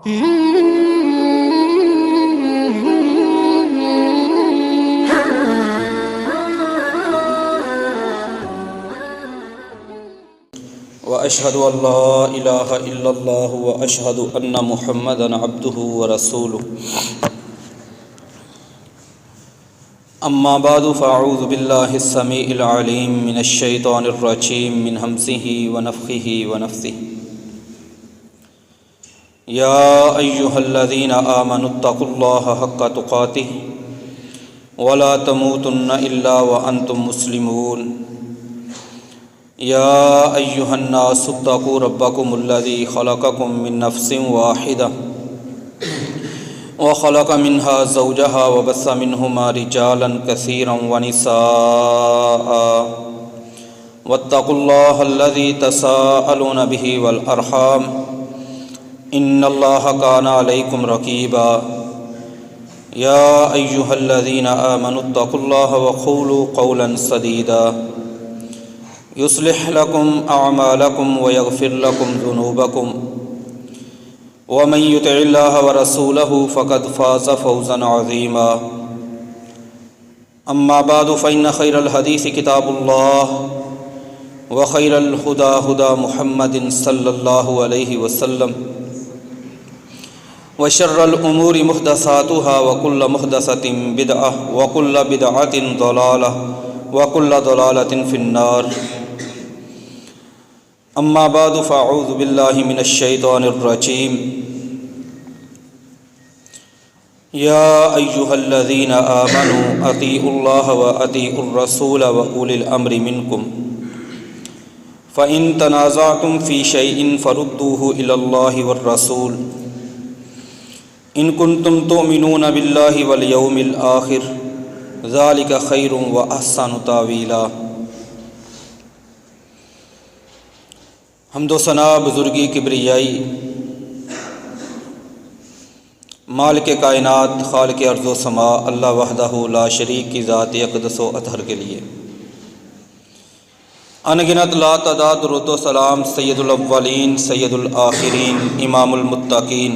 وأشهد أن لا إله إلا الله وأشهد أن محمدًا عبده ورسوله. أما بعد فأعوذ بالله السميع العليم من الشيطان الرجيم من همزه ونفخه ونفثه. يا أيها الذين آمنوا اتقوا الله حق تقاته ولا تموتن إلا وأنتم مسلمون. يا أيها الناس اتقوا ربكم الذي خلقكم من نفس واحدة وخلق منها زوجها وبث منهما رجالا كثيرا ونساء واتقوا الله الذي تساءلون به والأرحام إن الله كان عليكم رقيبا. يا أيها الذين آمنوا اتقوا الله وقولوا قولا سديدا يصلح لكم أعمالكم ويغفر لكم ذنوبكم ومن يطع الله ورسوله فقد فاز فوزا عظيما. أما بعد فإن خير الحديث كتاب الله وخير الهدى هدى محمد صلى الله عليه وسلم وشر الأمور محدثاتها وكل محدثة بدعة وكل بدعة ضلالة وكل ضلالة في النار. اما بعد فاعوذ باللہ من الشیطان الرجیم. یا ایہا الذین آمنوا اطیعوا اللہ واطیعوا الرسول واولی الامر منکم فإن تنازعتم فی شیء فردوه الی اللہ والرسول ان کنتم تؤمنون باللہ والیوم الآخر ذلک خیر واحسن تاویلا. حمد و ثنا بزرگی کبریائی مالک کائنات خالق ارض و سما اللہ وحدہ لا شریک کی ذات اقدس و اطہر کے لیے انگنت لا تعداد درود و سلام سید الاولین سید الآخرین امام المتقین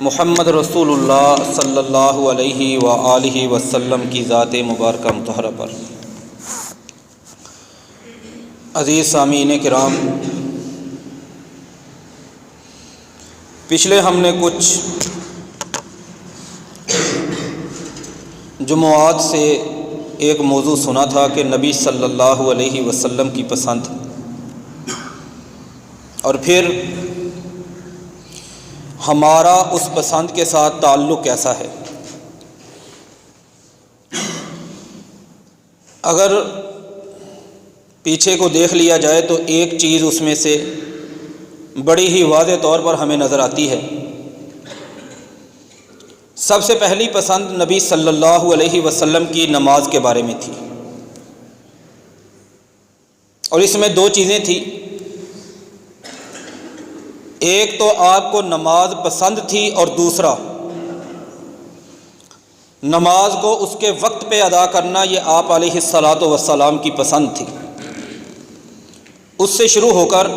محمد رسول اللہ صلی اللہ علیہ وآلہ وسلم کی ذات مبارکہ مطہرہ پر. عزیز سامعین کرام، پچھلے ہم نے کچھ جمعات سے ایک موضوع سنا تھا کہ نبی صلی اللہ علیہ وسلم کی پسند، اور پھر ہمارا اس پسند کے ساتھ تعلق کیسا ہے. اگر پیچھے کو دیکھ لیا جائے تو ایک چیز اس میں سے بڑی ہی واضح طور پر ہمیں نظر آتی ہے. سب سے پہلی پسند نبی صلی اللہ علیہ وسلم کی نماز کے بارے میں تھی، اور اس میں دو چیزیں تھیں. ایک تو آپ کو نماز پسند تھی، اور دوسرا نماز کو اس کے وقت پہ ادا کرنا یہ آپ علیہ الصلاۃ والسلام کی پسند تھی. اس سے شروع ہو کر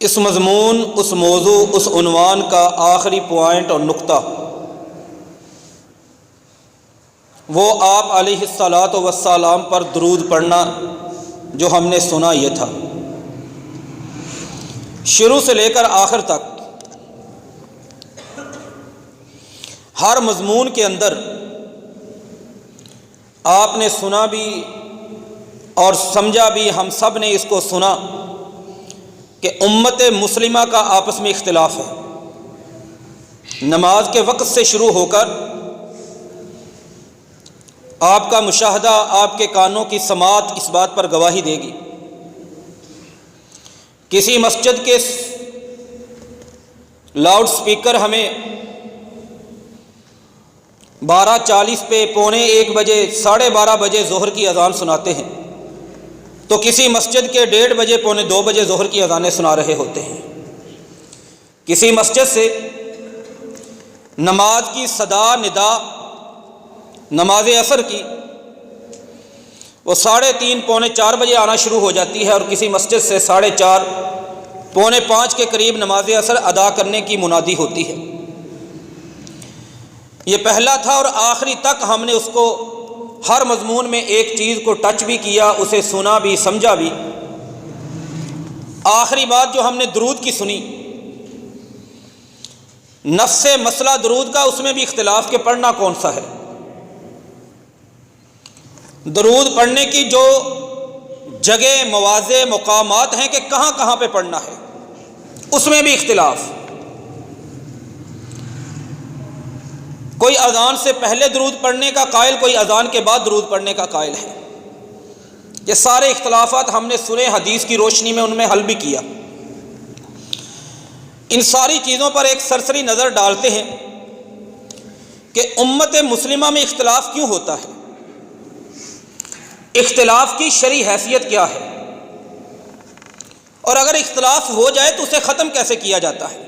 اس مضمون، اس موضوع، اس عنوان کا آخری پوائنٹ اور نقطہ وہ آپ علیہ الصلاۃ والسلام پر درود پڑھنا جو ہم نے سنا یہ تھا. شروع سے لے کر آخر تک ہر مضمون کے اندر آپ نے سنا بھی اور سمجھا بھی، ہم سب نے اس کو سنا کہ امت مسلمہ کا آپس میں اختلاف ہے. نماز کے وقت سے شروع ہو کر آپ کا مشاہدہ، آپ کے کانوں کی سماعت اس بات پر گواہی دے گی. کسی مسجد کے لاؤڈ سپیکر ہمیں 12:40 پہ، 12:45 بجے، 12:30 بجے ظہر کی اذان سناتے ہیں، تو کسی مسجد کے 1:30 بجے، 1:45 بجے ظہر کی اذانیں سنا رہے ہوتے ہیں. کسی مسجد سے نماز کی صدا ندا، نماز عصر کی، وہ 3:30 پونے 4 بجے آنا شروع ہو جاتی ہے، اور کسی مسجد سے 4:30 4:45 کے قریب نماز عصر ادا کرنے کی منادی ہوتی ہے۔ یہ پہلا تھا اور آخری تک ہم نے اس کو ہر مضمون میں ایک چیز کو ٹچ بھی کیا، اسے سنا بھی، سمجھا بھی۔ آخری بات جو ہم نے درود کی سنی، نفس مسئلہ درود کا، اس میں بھی اختلاف کہ پڑھنا کون سا ہے۔ درود پڑھنے کی جو جگہ، مواضع، مقامات ہیں کہ کہاں کہاں پہ پڑھنا ہے، اس میں بھی اختلاف۔ کوئی اذان سے پہلے درود پڑھنے کا قائل، کوئی اذان کے بعد درود پڑھنے کا قائل ہے۔ یہ سارے اختلافات ہم نے سنے، حدیث کی روشنی میں ان میں حل بھی کیا۔ ان ساری چیزوں پر ایک سرسری نظر ڈالتے ہیں کہ امت مسلمہ میں اختلاف کیوں ہوتا ہے، اختلاف کی شرعی حیثیت کیا ہے، اور اگر اختلاف ہو جائے تو اسے ختم کیسے کیا جاتا ہے۔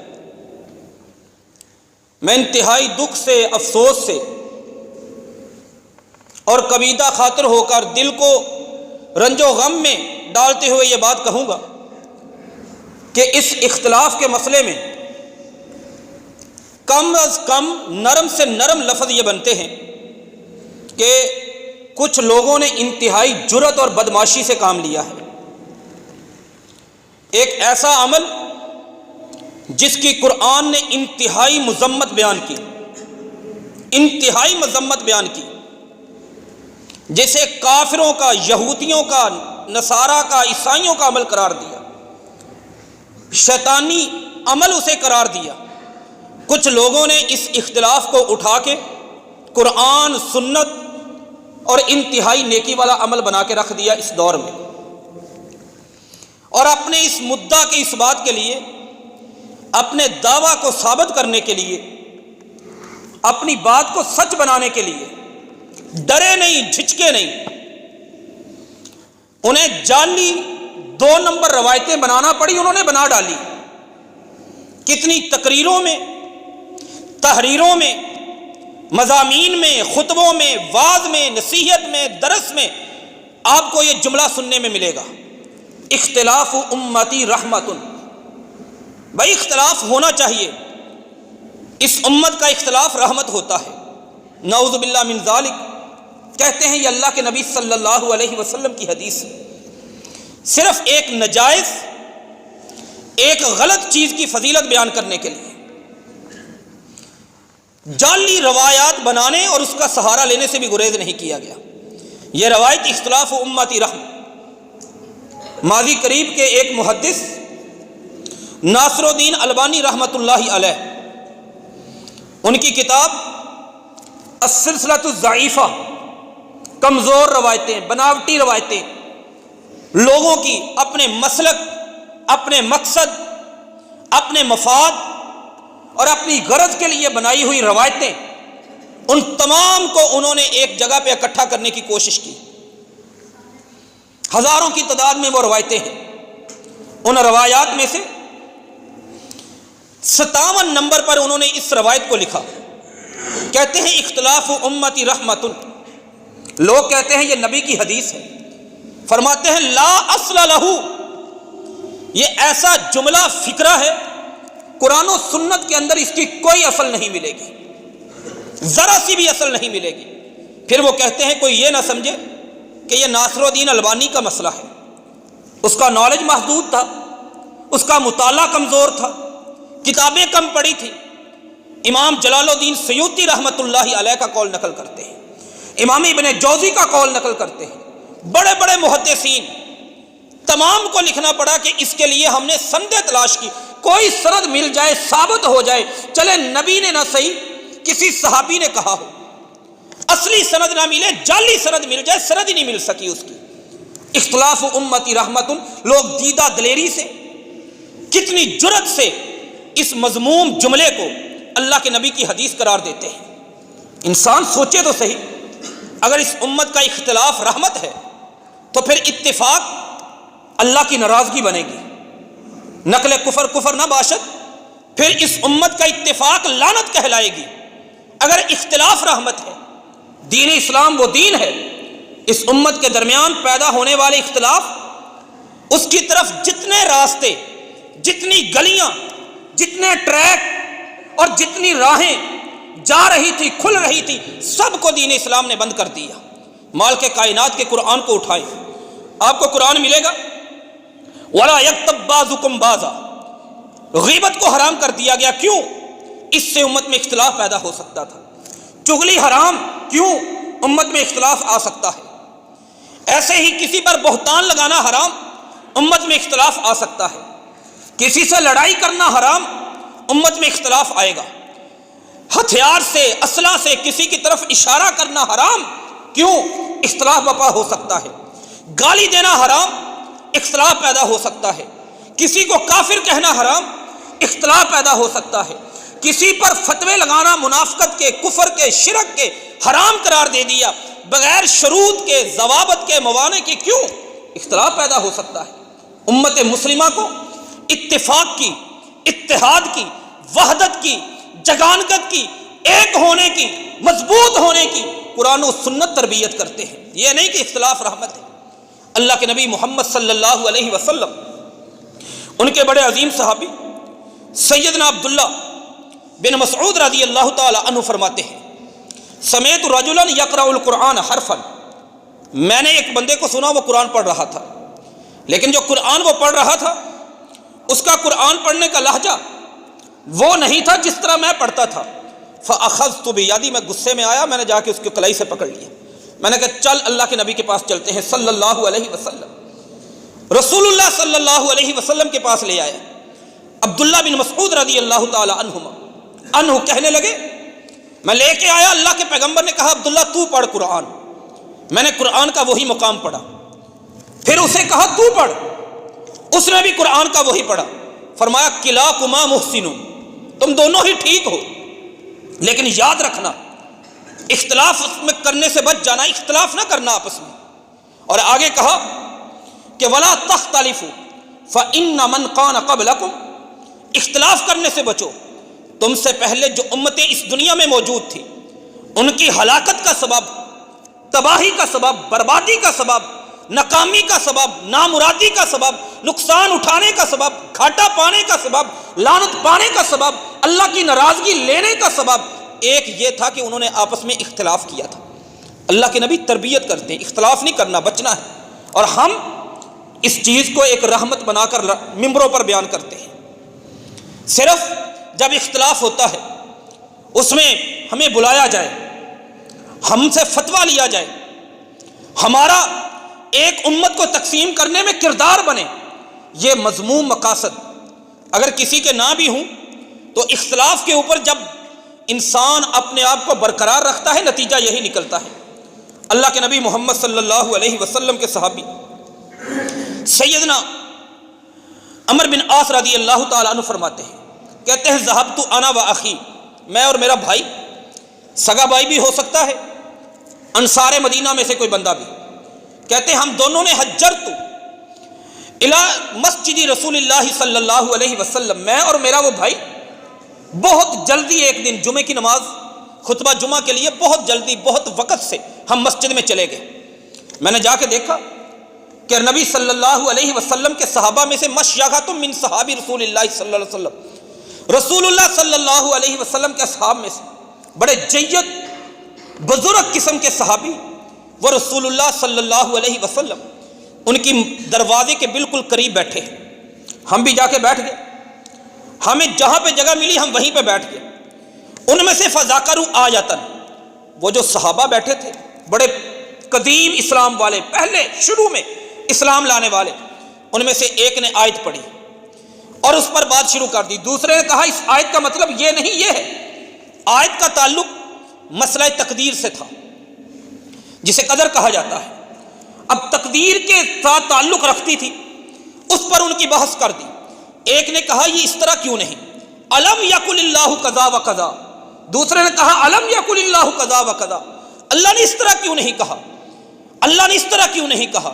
میں انتہائی دکھ سے، افسوس سے اور کبیدہ خاطر ہو کر دل کو رنج و غم میں ڈالتے ہوئے یہ بات کہوں گا کہ اس اختلاف کے مسئلے میں کم از کم نرم سے نرم لفظ یہ بنتے ہیں کہ کچھ لوگوں نے انتہائی جرأت اور بدمعاشی سے کام لیا ہے۔ ایک ایسا عمل جس کی قرآن نے انتہائی مذمت بیان کی، انتہائی مذمت بیان کی، جسے کافروں کا، یہودیوں کا، نصارہ کا، عیسائیوں کا عمل قرار دیا، شیطانی عمل اسے قرار دیا۔ کچھ لوگوں نے اس اختلاف کو اٹھا کے قرآن، سنت اور انتہائی نیکی والا عمل بنا کے رکھ دیا اس دور میں، اور اپنے اس مدعا کے اس بات کے لیے، اپنے دعویٰ کو ثابت کرنے کے لیے، اپنی بات کو سچ بنانے کے لیے ڈرے نہیں، جھجکے نہیں۔ انہیں جعلی 2 نمبر روایتیں بنانا پڑی، انہوں نے بنا ڈالی۔ کتنی تقریروں میں، تحریروں میں، مضامین میں، خطبوں میں، وعظ میں، نصیحت میں، درس میں آپ کو یہ جملہ سننے میں ملے گا، اختلاف امتی رحمت۔ بھائی اختلاف ہونا چاہیے، اس امت کا اختلاف رحمت ہوتا ہے۔ نعوذ باللہ من ذالک، کہتے ہیں یہ اللہ کے نبی صلی اللہ علیہ وسلم کی حدیث ہے۔ صرف ایک نجائز، ایک غلط چیز کی فضیلت بیان کرنے کے لیے جعلی روایات بنانے اور اس کا سہارا لینے سے بھی گریز نہیں کیا گیا۔ یہ روایت اختلاف امتی رحمت، ماضی قریب کے ایک محدث ناصر الدین البانی رحمۃ اللہ علیہ، ان کی کتاب السلسلۃ الضعیفہ، کمزور روایتیں، بناوٹی روایتیں، لوگوں کی اپنے مسلک، اپنے مقصد، اپنے مفاد اور اپنی غرض کے لیے بنائی ہوئی روایتیں، ان تمام کو انہوں نے ایک جگہ پہ اکٹھا کرنے کی کوشش کی۔ ہزاروں کی تعداد میں وہ روایتیں ہیں۔ ان روایات میں سے 57 نمبر پر انہوں نے اس روایت کو لکھا، کہتے ہیں اختلاف امتی رحمت۔ لوگ کہتے ہیں یہ نبی کی حدیث ہے، فرماتے ہیں لا اصل لہو، یہ ایسا جملہ فکرہ ہے قرآن و سنت کے اندر اس کی کوئی اصل نہیں ملے گی، ذرا سی بھی اصل نہیں ملے گی۔ پھر وہ کہتے ہیں کوئی یہ نہ سمجھے کہ یہ ناصر الدین البانی کا مسئلہ ہے، اس کا نالج محدود تھا، اس کا مطالعہ کمزور تھا، کتابیں کم پڑھی تھی۔ امام جلال الدین سیوطی رحمۃ اللہ علیہ کا قول نقل کرتے ہیں، امام ابن جوزی کا قول نقل کرتے ہیں، بڑے بڑے محدثین، تمام کو لکھنا پڑا کہ اس کے لیے ہم نے سندیں تلاش کی، کوئی سند مل جائے، ثابت ہو جائے، چلے نبی نے نہ صحیح کسی صحابی نے کہا ہو، اصلی سند نہ ملے، جعلی سند مل جائے، سند ہی نہیں مل سکی اس کی۔ اختلاف امتی رحمت، لوگ دیدہ دلیری سے، کتنی جرأت سے اس مذموم جملے کو اللہ کے نبی کی حدیث قرار دیتے ہیں۔ انسان سوچے تو صحیح، اگر اس امت کا اختلاف رحمت ہے تو پھر اتفاق اللہ کی ناراضگی بنے گی، نقل کفر کفر نہ باشد، پھر اس امت کا اتفاق لعنت کہلائے گی۔ اگر اختلاف رحمت ہے، دین اسلام وہ دین ہے، اس امت کے درمیان پیدا ہونے والے اختلاف، اس کی طرف جتنے راستے، جتنی گلیاں، جتنے ٹریک اور جتنی راہیں جا رہی تھی، کھل رہی تھی، سب کو دین اسلام نے بند کر دیا۔ مالک کائنات کے قرآن کو اٹھائیں، آپ کو قرآن ملے گا وَلَا يَكْتَبْ بَعْضُكُمْ بَعْضًا، غیبت کو حرام کر دیا گیا۔ کیوں؟ اس سے امت میں اختلاف پیدا ہو سکتا تھا۔ چغلی حرام، کیوں؟ امت میں اختلاف آ سکتا ہے۔ ایسے ہی کسی پر بہتان لگانا حرام، امت میں اختلاف آ سکتا ہے۔ کسی سے لڑائی کرنا حرام، امت میں اختلاف آئے گا۔ ہتھیار سے، اسلحہ سے کسی کی طرف اشارہ کرنا حرام، کیوں؟ اختلاف برپا ہو سکتا ہے۔ گالی دینا حرام، اختلاف پیدا ہو سکتا ہے۔ کسی کو کافر کہنا حرام، اختلاف پیدا ہو سکتا ہے۔ کسی پر فتوے لگانا منافقت کے، کفر کے، شرک کے حرام قرار دے دیا بغیر شروط کے، ضوابط کے، موانع کے، کیوں؟ اختلاف پیدا ہو سکتا ہے۔ امت مسلمہ کو اتفاق کی، اتحاد کی، وحدت کی، جگانگت کی، ایک ہونے کی، مضبوط ہونے کی قرآن و سنت تربیت کرتے ہیں۔ یہ نہیں کہ اختلاف رحمت ہے۔ اللہ کے نبی محمد صلی اللہ علیہ وسلم، ان کے بڑے عظیم صحابی سیدنا عبداللہ بن مسعود رضی اللہ تعالی عنہ فرماتے ہیں، سمیت رجلا یقرأ القرآن حرفا، میں نے ایک بندے کو سنا وہ قرآن پڑھ رہا تھا، لیکن جو قرآن وہ پڑھ رہا تھا اس کا قرآن پڑھنے کا لہجہ وہ نہیں تھا جس طرح میں پڑھتا تھا۔ فأخذت بیدی، میں غصے میں آیا، میں نے جا کے اس کی کلائی سے پکڑ لیا۔ میں نے کہا چل اللہ کے نبی کے پاس چلتے ہیں صلی اللہ علیہ وسلم۔ رسول اللہ صلی اللہ علیہ وسلم کے پاس لے آیا۔ عبداللہ بن مسعود رضی اللہ تعالی عنہ کہنے لگے، میں لے کے آیا، اللہ کے پیغمبر نے کہا عبداللہ تو پڑھ قرآن۔ میں نے قرآن کا وہی مقام پڑھا، پھر اسے کہا تو پڑھ، اس نے بھی قرآن کا وہی پڑھا۔ فرمایا کلاکما محسن، تم دونوں ہی ٹھیک ہو، لیکن یاد رکھنا اختلاف میں کرنے سے بچ جانا، اختلاف نہ کرنا آپس میں۔ اور آگے کہا کہ ولا تختلفوا فإن من كان قبلكم، اختلاف کرنے سے بچو، تم سے پہلے جو امتیں اس دنیا میں موجود تھی ان کی ہلاکت کا سبب، تباہی کا سبب، بربادی کا سبب، ناکامی کا سبب، نامرادی کا سبب، نقصان اٹھانے کا سبب، گھاٹا پانے کا سبب، لعنت پانے کا سبب، اللہ کی ناراضگی لینے کا سبب ایک یہ تھا کہ انہوں نے آپس میں اختلاف کیا تھا۔ اللہ کے نبی تربیت کرتے ہیں، اختلاف نہیں کرنا، بچنا ہے، اور ہم اس چیز کو ایک رحمت بنا کر ممبروں پر بیان کرتے ہیں۔ صرف جب اختلاف ہوتا ہے اس میں ہمیں بلایا جائے، ہم سے فتویٰ لیا جائے، ہمارا ایک امت کو تقسیم کرنے میں کردار بنے، یہ مذموم مقاصد اگر کسی کے نہ بھی ہوں تو اختلاف کے اوپر جب انسان اپنے آپ کو برقرار رکھتا ہے نتیجہ یہی نکلتا ہے۔ اللہ کے نبی محمد صلی اللہ علیہ وسلم کے صحابی سیدنا عمر بن عاص رضی اللہ تعالیٰ عنہ فرماتے ہیں، کہتے ہیں ذہبت انا و اخی، میں اور میرا بھائی، سگا بھائی بھی ہو سکتا ہے، انصار مدینہ میں سے کوئی بندہ بھی، کہتے ہیں ہم دونوں نے حجرت الی مسجد رسول اللہ صلی اللہ علیہ وسلم، میں اور میرا وہ بھائی بہت جلدی ایک دن جمعے کی نماز، خطبہ جمعہ کے لیے بہت جلدی، بہت وقت سے ہم مسجد میں چلے گئے۔ میں نے جا کے دیکھا کہ نبی صلی اللہ علیہ وسلم کے صحابہ میں سے مشیخۃ من صحابی رسول اللہ صلی اللہ علیہ وسلم، رسول اللہ صلی اللہ علیہ وسلم کے اصحاب میں سے بڑے جید بزرگ قسم کے صحابی وہ رسول اللہ صلی اللہ علیہ وسلم ان کی دروازے کے بالکل قریب بیٹھے ہیں۔ ہم بھی جا کے بیٹھ گئے، ہمیں جہاں پہ جگہ ملی ہم وہیں پہ بیٹھ گئے۔ ان میں سے فذاکروا آیتن، وہ جو صحابہ بیٹھے تھے بڑے قدیم اسلام والے، پہلے شروع میں اسلام لانے والے، ان میں سے ایک نے آیت پڑھی اور اس پر بات شروع کر دی۔ دوسرے نے کہا اس آیت کا مطلب یہ نہیں، یہ ہے۔ آیت کا تعلق مسئلہ تقدیر سے تھا جسے قدر کہا جاتا ہے، اب تقدیر کے ساتھ تعلق رکھتی تھی، اس پر ان کی بحث کر دی۔ ایک نے کہا یہ اس طرح کیوں نہیں، الم یقل اللہ قضا و قضا، دوسرے نے کہا الم یقل اللہ قضا و قضا، اللہ نے اس طرح کیوں نہیں کہا، اللہ نے اس طرح کیوں نہیں کہا۔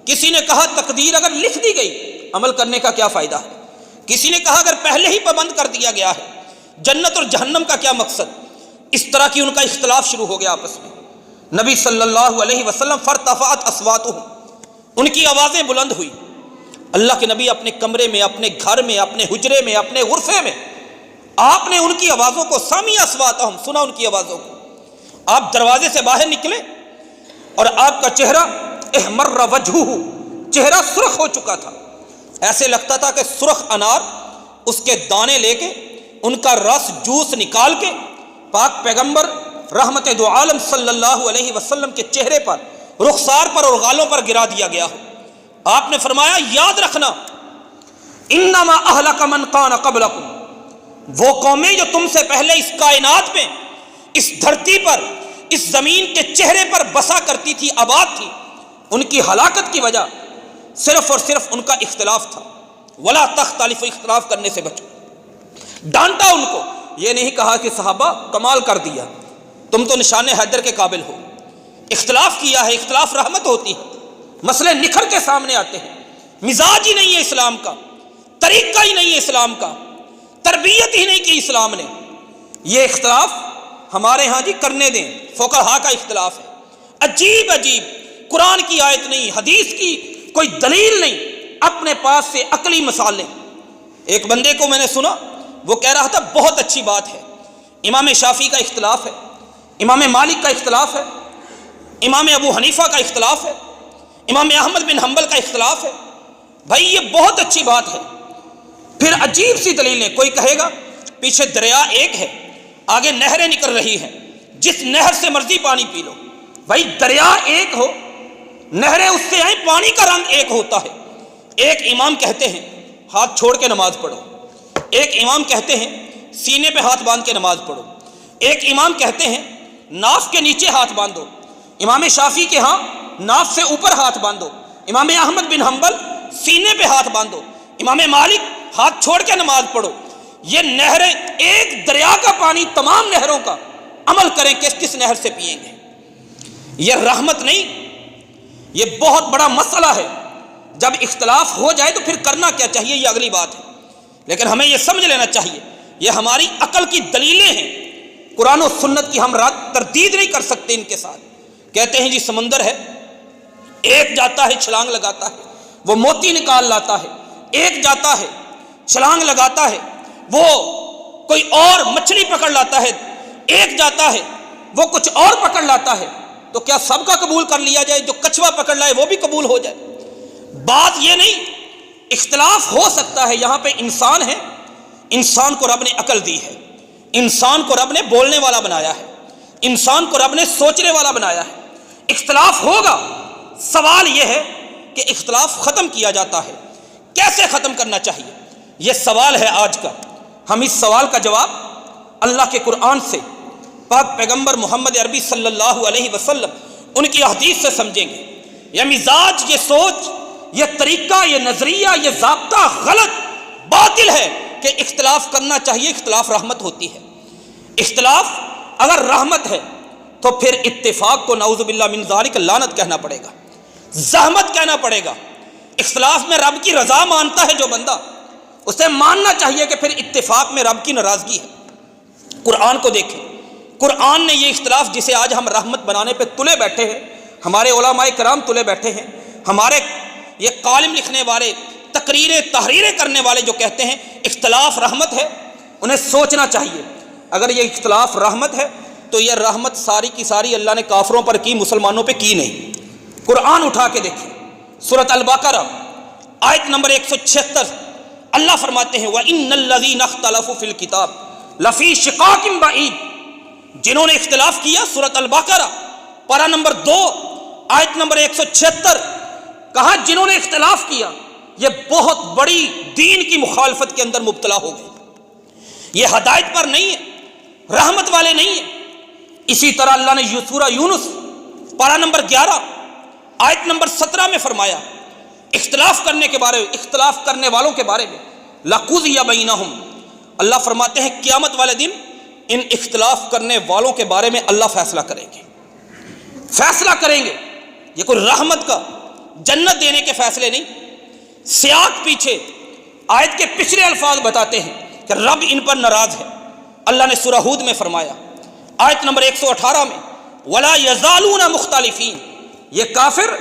کسی نے کہا تقدیر اگر لکھ دی گئی عمل کرنے کا کیا فائدہ ہے، کسی نے کہا اگر پہلے ہی پابند کر دیا گیا ہے جنت اور جہنم کا کیا مقصد۔ اس طرح کی ان کا اختلاف شروع ہو گیا آپس میں۔ نبی صلی اللہ علیہ وسلم فرتفعت اصواتهم، ان کی آوازیں بلند ہوئی، اللہ کے نبی اپنے کمرے میں، اپنے گھر میں، اپنے حجرے میں، اپنے غرفے میں، آپ نے ان کی آوازوں کو سامع اصواتہم، سنا ان کی آوازوں کو. آپ دروازے سے باہر نکلے اور آپ کا چہرہ احمر وجہہ، چہرہ سرخ ہو چکا تھا. ایسے لگتا تھا کہ سرخ انار، اس کے دانے لے کے، ان کا رس جوس نکال کے پاک پیغمبر رحمت دو عالم صلی اللہ علیہ وسلم کے چہرے پر، رخسار پر اور گالوں پر گرا دیا گیا ہو. آپ نے فرمایا یاد رکھنا، انما اہلک من کان قبلکم، وہ قومیں جو تم سے پہلے اس کائنات میں، اس دھرتی پر، اس زمین کے چہرے پر بسا کرتی تھی، آباد تھی، ان کی ہلاکت کی وجہ صرف اور صرف ان کا اختلاف تھا. ولا تختلف، اختلاف کرنے سے بچو. ڈانٹا ان کو، یہ نہیں کہا کہ صحابہ کمال کر دیا، تم تو نشان حیدر کے قابل ہو. اختلاف کیا ہے، اختلاف رحمت ہوتی ہے. مسئلے نکھر کے سامنے آتے ہیں. مزاج ہی نہیں ہے اسلام کا، طریقہ ہی نہیں ہے اسلام کا، تربیت ہی نہیں کی اسلام نے. یہ اختلاف ہمارے ہاں جی کرنے دیں، فقہا کا اختلاف ہے. عجیب عجیب، قرآن کی آیت نہیں، حدیث کی کوئی دلیل نہیں، اپنے پاس سے عقلی مسالے. ایک بندے کو میں نے سنا، وہ کہہ رہا تھا بہت اچھی بات ہے، امام شافعی کا اختلاف ہے، امام مالک کا اختلاف ہے، امام ابو حنیفہ کا اختلاف ہے، امام احمد بن حنبل کا اختلاف ہے. بھائی یہ بہت اچھی بات ہے. پھر عجیب سی دلیلیں، کوئی کہے گا پیچھے دریا ایک ہے، آگے نہریں نکل رہی ہیں، جس نہر سے مرضی پانی پی لو. بھائی دریا ایک ہو، نہریں اس سے آئیں، پانی کا رنگ ایک ہوتا ہے. ایک امام کہتے ہیں ہاتھ چھوڑ کے نماز پڑھو، ایک امام کہتے ہیں سینے پہ ہاتھ باندھ کے نماز پڑھو، ایک امام کہتے ہیں ناف کے نیچے ہاتھ باندھو. امام شافعی کے ہاں ناف سے اوپر ہاتھ باندھو، امام احمد بن حنبل سینے پہ ہاتھ باندھو، امام مالک ہاتھ چھوڑ کے نماز پڑھو. یہ نہریں، ایک دریا کا پانی تمام نہروں کا، عمل کریں کہ کس نہر سے پئیں گے. یہ رحمت نہیں، یہ بہت بڑا مسئلہ ہے. جب اختلاف ہو جائے تو پھر کرنا کیا چاہیے، یہ اگلی بات ہے. لیکن ہمیں یہ سمجھ لینا چاہیے یہ ہماری عقل کی دلیلیں ہیں، قرآن و سنت کی ہم تردید نہیں کر سکتے ان کے ساتھ. کہتے ہیں جی سمندر ہے، ایک جاتا ہے چھلانگ لگاتا ہے وہ موتی نکال لاتا ہے، ایک جاتا ہے چھلانگ لگاتا ہے وہ کوئی اور مچھلی پکڑ لاتا ہے، ایک جاتا ہے وہ کچھ اور پکڑ لاتا ہے. تو کیا سب کا قبول کر لیا جائے؟ جو کچھوا پکڑ لائے وہ بھی قبول ہو جائے؟ بات یہ نہیں. اختلاف ہو سکتا ہے، یہاں پہ انسان ہے، انسان کو رب نے عقل دی ہے، انسان کو رب نے بولنے والا بنایا ہے، انسان کو رب نے سوچنے والا بنایا ہے. اختلاف ہوگا، سوال یہ ہے کہ اختلاف ختم کیا جاتا ہے، کیسے ختم کرنا چاہیے، یہ سوال ہے آج کا. ہم اس سوال کا جواب اللہ کے قرآن سے، پاک پیغمبر محمد عربی صلی اللہ علیہ وسلم ان کی حدیث سے سمجھیں گے. یہ مزاج، یہ سوچ، یہ طریقہ، یہ نظریہ، یہ ضابطہ غلط، باطل ہے کہ اختلاف کرنا چاہیے. اختلاف رحمت ہوتی ہے. اختلاف اگر رحمت ہے تو پھر اتفاق کو نعوذ باللہ من ذالک لعنت کہنا پڑے گا، زحمت کہنا پڑے گا. اختلاف میں رب کی رضا مانتا ہے جو بندہ، اسے ماننا چاہیے کہ پھر اتفاق میں رب کی ناراضگی ہے. قرآن کو دیکھیں، قرآن نے یہ اختلاف جسے آج ہم رحمت بنانے پہ تلے بیٹھے ہیں، ہمارے علماء کرام تلے بیٹھے ہیں، ہمارے یہ کالم لکھنے والے، تقریریں تحریریں کرنے والے جو کہتے ہیں اختلاف رحمت ہے، انہیں سوچنا چاہیے اگر یہ اختلاف رحمت ہے تو یہ رحمت ساری کی ساری اللہ نے کافروں پر کی، مسلمانوں پہ کی نہیں. قرآن اٹھا کے دیکھیں، سورۃ البقرہ آیت نمبر 176، اللہ فرماتے ہیں وَإِنَّ الَّذِينَ اخْتَلَفُوا فِي الْكِتَابِ لَفِي شِقَاقٍ بَعِيدٍ، جنہوں نے اختلاف کیا، سورۃ البقرہ پارہ نمبر 2 آیت نمبر 176، کہا جنہوں نے اختلاف کیا یہ بہت بڑی دین کی مخالفت کے اندر مبتلا ہو گئے، یہ ہدایت پر نہیں ہے، رحمت والے نہیں ہیں. اسی طرح اللہ نے سورہ یونس پارہ نمبر 11 آیت نمبر 17 میں فرمایا اختلاف کرنے کے بارے میں، اختلاف کرنے والوں کے بارے میں، لَقُضِيَ بَيْنَهُمْ، اللہ فرماتے ہیں قیامت والے دن ان اختلاف کرنے والوں کے بارے میں اللہ فیصلہ کریں گے، فیصلہ کریں گے. یہ کوئی رحمت کا، جنت دینے کے فیصلے نہیں. سیاق پیچھے آیت کے پچھلے الفاظ بتاتے ہیں کہ رب ان پر ناراض ہے. اللہ نے سورہ ہود میں فرمایا آیت نمبر 118 میں وَلَا يَزَالُونَ مُخْتَلِفِينَ، یہ کافر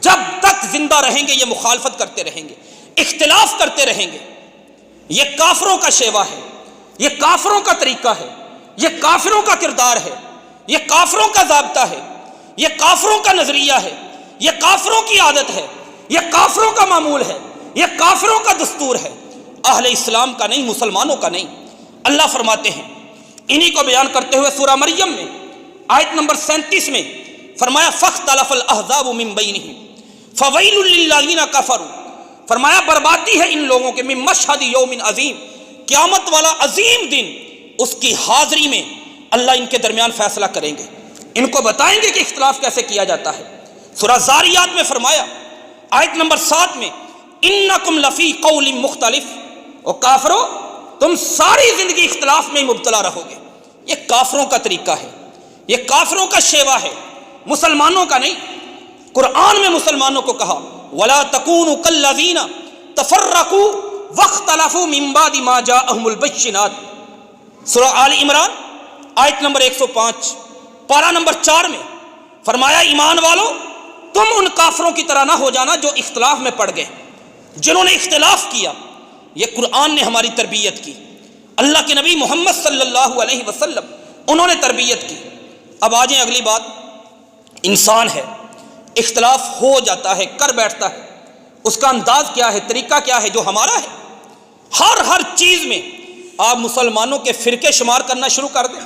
جب تک زندہ رہیں گے یہ مخالفت کرتے رہیں گے. اختلاف کرتے رہیں گے، یہ کافروں کا شیوا ہے، یہ کافروں کا طریقہ ہے، یہ کافروں کا کردار ہے، یہ کافروں کا ضابطہ ہے، یہ کافروں کا نظریہ ہے، یہ کافروں کی عادت ہے، یہ کافروں کا معمول ہے، یہ کافروں کا دستور ہے، اہل اسلام کا نہیں، مسلمانوں کا نہیں۔ اللہ فرماتے ہیں انہی کو بیان کرتے ہوئے سورہ مریم میں آیت نمبر 37 میں فرمایا فاختلف الاحزاب من بینہم فویل للذین کفروا، فرمایا بربادی ہے ان لوگوں کے من مشہد یوم عظیم، قیامت والا عظیم دن، اس کی حاضری میں اللہ ان کے درمیان فیصلہ کریں گے، ان کو بتائیں گے کہ اختلاف کیسے کیا جاتا ہے۔ سورہ زاریات میں فرمایا آیت نمبر 7 میں انکم لفی قول مختلف، او کافرو تم ساری زندگی اختلاف میں مبتلا رہو گے۔ یہ کافروں کا طریقہ ہے، یہ کافروں کا شیوا ہے، مسلمانوں کا نہیں۔ قرآن میں مسلمانوں کو کہا وَلَا تَكُونُوا كَالَّذِينَ تَفَرَّقُوا وَاخْتَلَفُوا مِن بَعْدِ مَا جَاءَهُمُ الْبَيِّنَاتُ، سورہ آل عمران آیت نمبر 105 پارہ نمبر 4 میں فرمایا ایمان والو تم ان کافروں کی طرح نہ ہو جانا جو اختلاف میں پڑ گئے، جنہوں نے اختلاف کیا۔ یہ قرآن نے ہماری تربیت کی، اللہ کے نبی محمد صلی اللہ علیہ وسلم انہوں نے تربیت کی۔ اب آ جائیں اگلی بات، انسان ہے، اختلاف ہو جاتا ہے، کر بیٹھتا ہے، اس کا انداز کیا ہے، طریقہ کیا ہے جو ہمارا ہے۔ ہر چیز میں آپ مسلمانوں کے فرقے شمار کرنا شروع کر دیں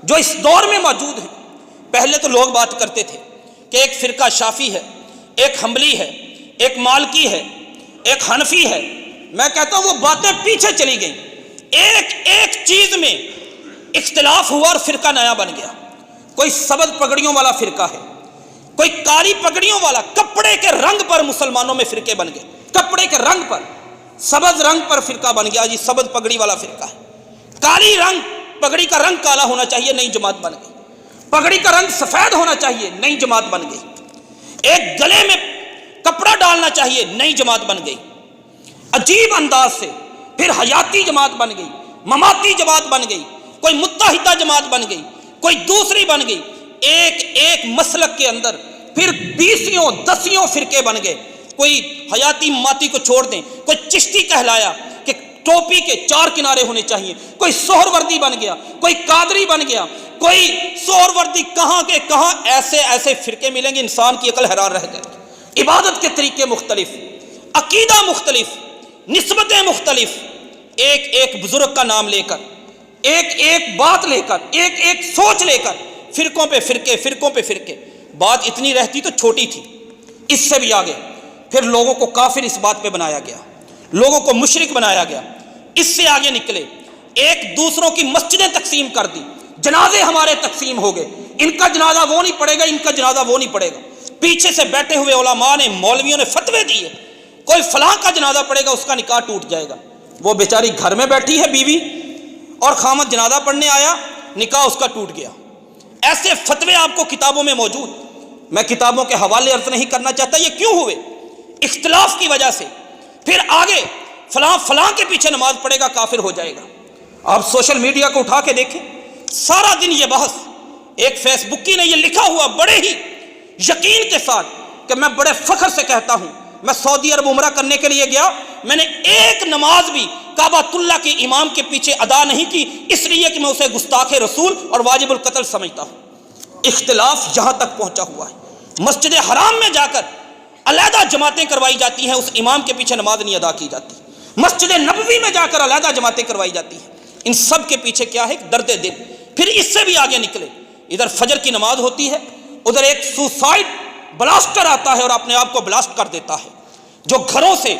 جو اس دور میں موجود ہیں۔ پہلے تو لوگ بات کرتے تھے کہ ایک فرقہ شافی ہے، ایک حنبلی ہے، ایک مالکی ہے، ایک حنفی ہے۔ میں کہتا ہوں وہ باتیں پیچھے چلی گئیں، ایک چیز میں اختلاف ہوا اور فرقہ نیا بن گیا۔ کوئی سبز پگڑیوں والا فرقہ ہے، کوئی کالی پگڑیوں والا، کپڑے کے رنگ پر مسلمانوں میں فرقے بن گئے، کپڑے کے رنگ پر، سبز رنگ پر فرقہ بن گیا جی سبز پگڑی والا فرقہ ہے، کالی رنگ، پگڑی کا رنگ کالا ہونا چاہیے، نئی جماعت بن گئی، پگڑی کا رنگ سفید ہونا چاہیے، نئی جماعت بن گئی، ایک گلے میں کپڑا ڈالنا چاہیے، نئی جماعت بن گئی، عجیب انداز سے۔ پھر حیاتی جماعت بن گئی، مماتی جماعت بن گئی، کوئی متحدہ جماعت بن گئی، کوئی دوسری بن گئی، ایک مسلک کے اندر پھر 20 فرقے بن گئے۔ کوئی حیاتی مماتی کو چھوڑ دیں، کوئی چشتی کہلایا کہ ٹوپی کے 4 کنارے ہونے چاہیے، کوئی سہر وردی بن گیا، کوئی قادری بن گیا، کوئی سہر وردی کہاں کے کہاں، ایسے فرقے ملیں گے انسان کی عقل حیران رہ جائے گی۔ عبادت کے طریقے مختلف، عقیدہ مختلف، نسبتیں مختلف، ایک بزرگ کا نام لے کر، ایک بات لے کر، ایک سوچ لے کر، فرقوں پہ فرقے۔ بات اتنی رہتی تو چھوٹی تھی، اس سے بھی آگے پھر لوگوں کو کافر اس بات پہ بنایا گیا، لوگوں کو مشرک بنایا گیا۔ اس سے آگے نکلے، ایک دوسروں کی مسجدیں تقسیم کر دی، جنازے ہمارے تقسیم ہو گئے، ان کا جنازہ وہ نہیں پڑے گا، ان کا جنازہ وہ نہیں پڑے گا۔ پیچھے سے بیٹھے ہوئے علماء نے، مولویوں نے فتوے دیے، کوئی فلاں کا جنازہ پڑے گا اس کا نکاح ٹوٹ جائے گا۔ وہ بیچاری گھر میں بیٹھی ہے بیوی اور خامد جنازہ پڑھنے آیا، نکاح اس کا ٹوٹ گیا۔ ایسے فتوے آپ کو کتابوں میں موجود، میں کتابوں کے حوالے عرض نہیں کرنا چاہتا، یہ کیوں ہوئے؟ اختلاف کی وجہ سے۔ پھر آگے فلاں کے پیچھے نماز پڑھے گا کافر ہو جائے گا۔ آپ سوشل میڈیا کو اٹھا کے دیکھیں، سارا دن یہ بحث، ایک فیس بکی نے یہ لکھا ہوا بڑے ہی یقین کے ساتھ کہ میں بڑے فخر سے کہتا ہوں میں سعودی عرب عمرہ کرنے کے لیے گیا، میں نے ایک نماز بھی کعبۃ اللہ کے امام کے پیچھے ادا نہیں کی، اس لیے کہ میں اسے گستاخ رسول اور واجب القتل سمجھتا ہوں۔ اختلاف یہاں تک پہنچا ہوا ہے، مسجد حرام میں جا کر علیحدہ جماعتیں کروائی جاتی ہیں، اس امام کے پیچھے نماز نہیں ادا کی جاتی، مسجد نبوی میں جا کر علیحدہ جماعتیں کروائی جاتی ہیں۔ ان سب کے پیچھے کیا ہے؟ درد دل۔ پھر اس سے بھی آگے نکلے، ادھر فجر کی نماز ہوتی ہے، ادھر ایک سوسائڈ بلاسٹر آتا ہے اور اپنے آپ کو بلاسٹ کر دیتا ہے، جو گھروں سے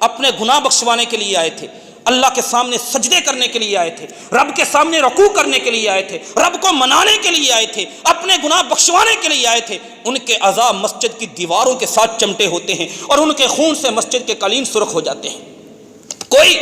اپنے گناہ بخشوانے کے لیے آئے تھے، اللہ کے سامنے سجدے کرنے کے لیے آئے تھے، رب کے سامنے رکوع کرنے کے لیے آئے تھے، رب کو منانے کے لیے آئے تھے، اپنے گناہ بخشوانے کے لیے آئے تھے، ان کے اعضاء مسجد کی دیواروں کے ساتھ چمٹے ہوتے ہیں اور ان کے خون سے مسجد کے قالین سرخ ہو جاتے ہیں۔ کوئی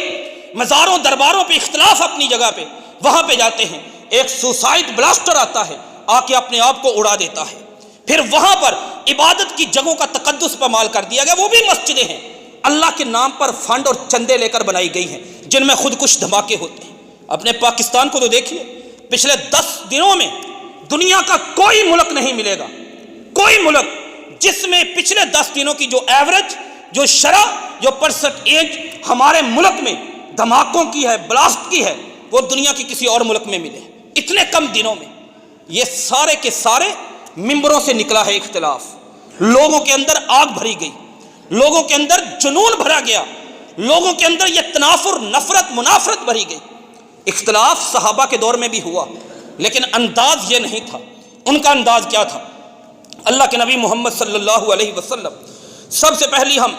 مزاروں درباروں پہ اختلاف اپنی جگہ پہ، وہاں پہ جاتے ہیں، ایک سوسائڈ بلاسٹر آتا ہے، آ کے اپنے آپ کو اڑا دیتا ہے۔ پھر وہاں پر عبادت کی جگہوں کا تقدس پامال کر دیا گیا، وہ بھی مسجدیں ہیں، اللہ کے نام پر فنڈ اور چندے لے کر بنائی گئی ہیں، جن میں خود کش دھماکے ہوتے ہیں۔ اپنے پاکستان کو تو دیکھیے، پچھلے 10 دنوں میں دنیا کا کوئی ملک نہیں ملے گا، کوئی ملک جس میں پچھلے 10 دنوں کی جو ایوریج جو شرح جو پرسنٹیج ہمارے ملک میں دھماکوں کی ہے، بلاسٹ کی ہے، وہ دنیا کی کسی اور ملک میں ملے اتنے کم دنوں میں۔ یہ سارے کے سارے ممبروں سے نکلا ہے اختلاف، لوگوں کے اندر آگ بھری گئی، لوگوں کے اندر جنون بھرا گیا، لوگوں کے اندر یہ تنافر، نفرت، منافرت بھری گئی۔ اختلاف صحابہ کے دور میں بھی ہوا، لیکن انداز یہ نہیں تھا۔ ان کا انداز کیا تھا؟ اللہ کے نبی محمد صلی اللہ علیہ وسلم، سب سے پہلی ہم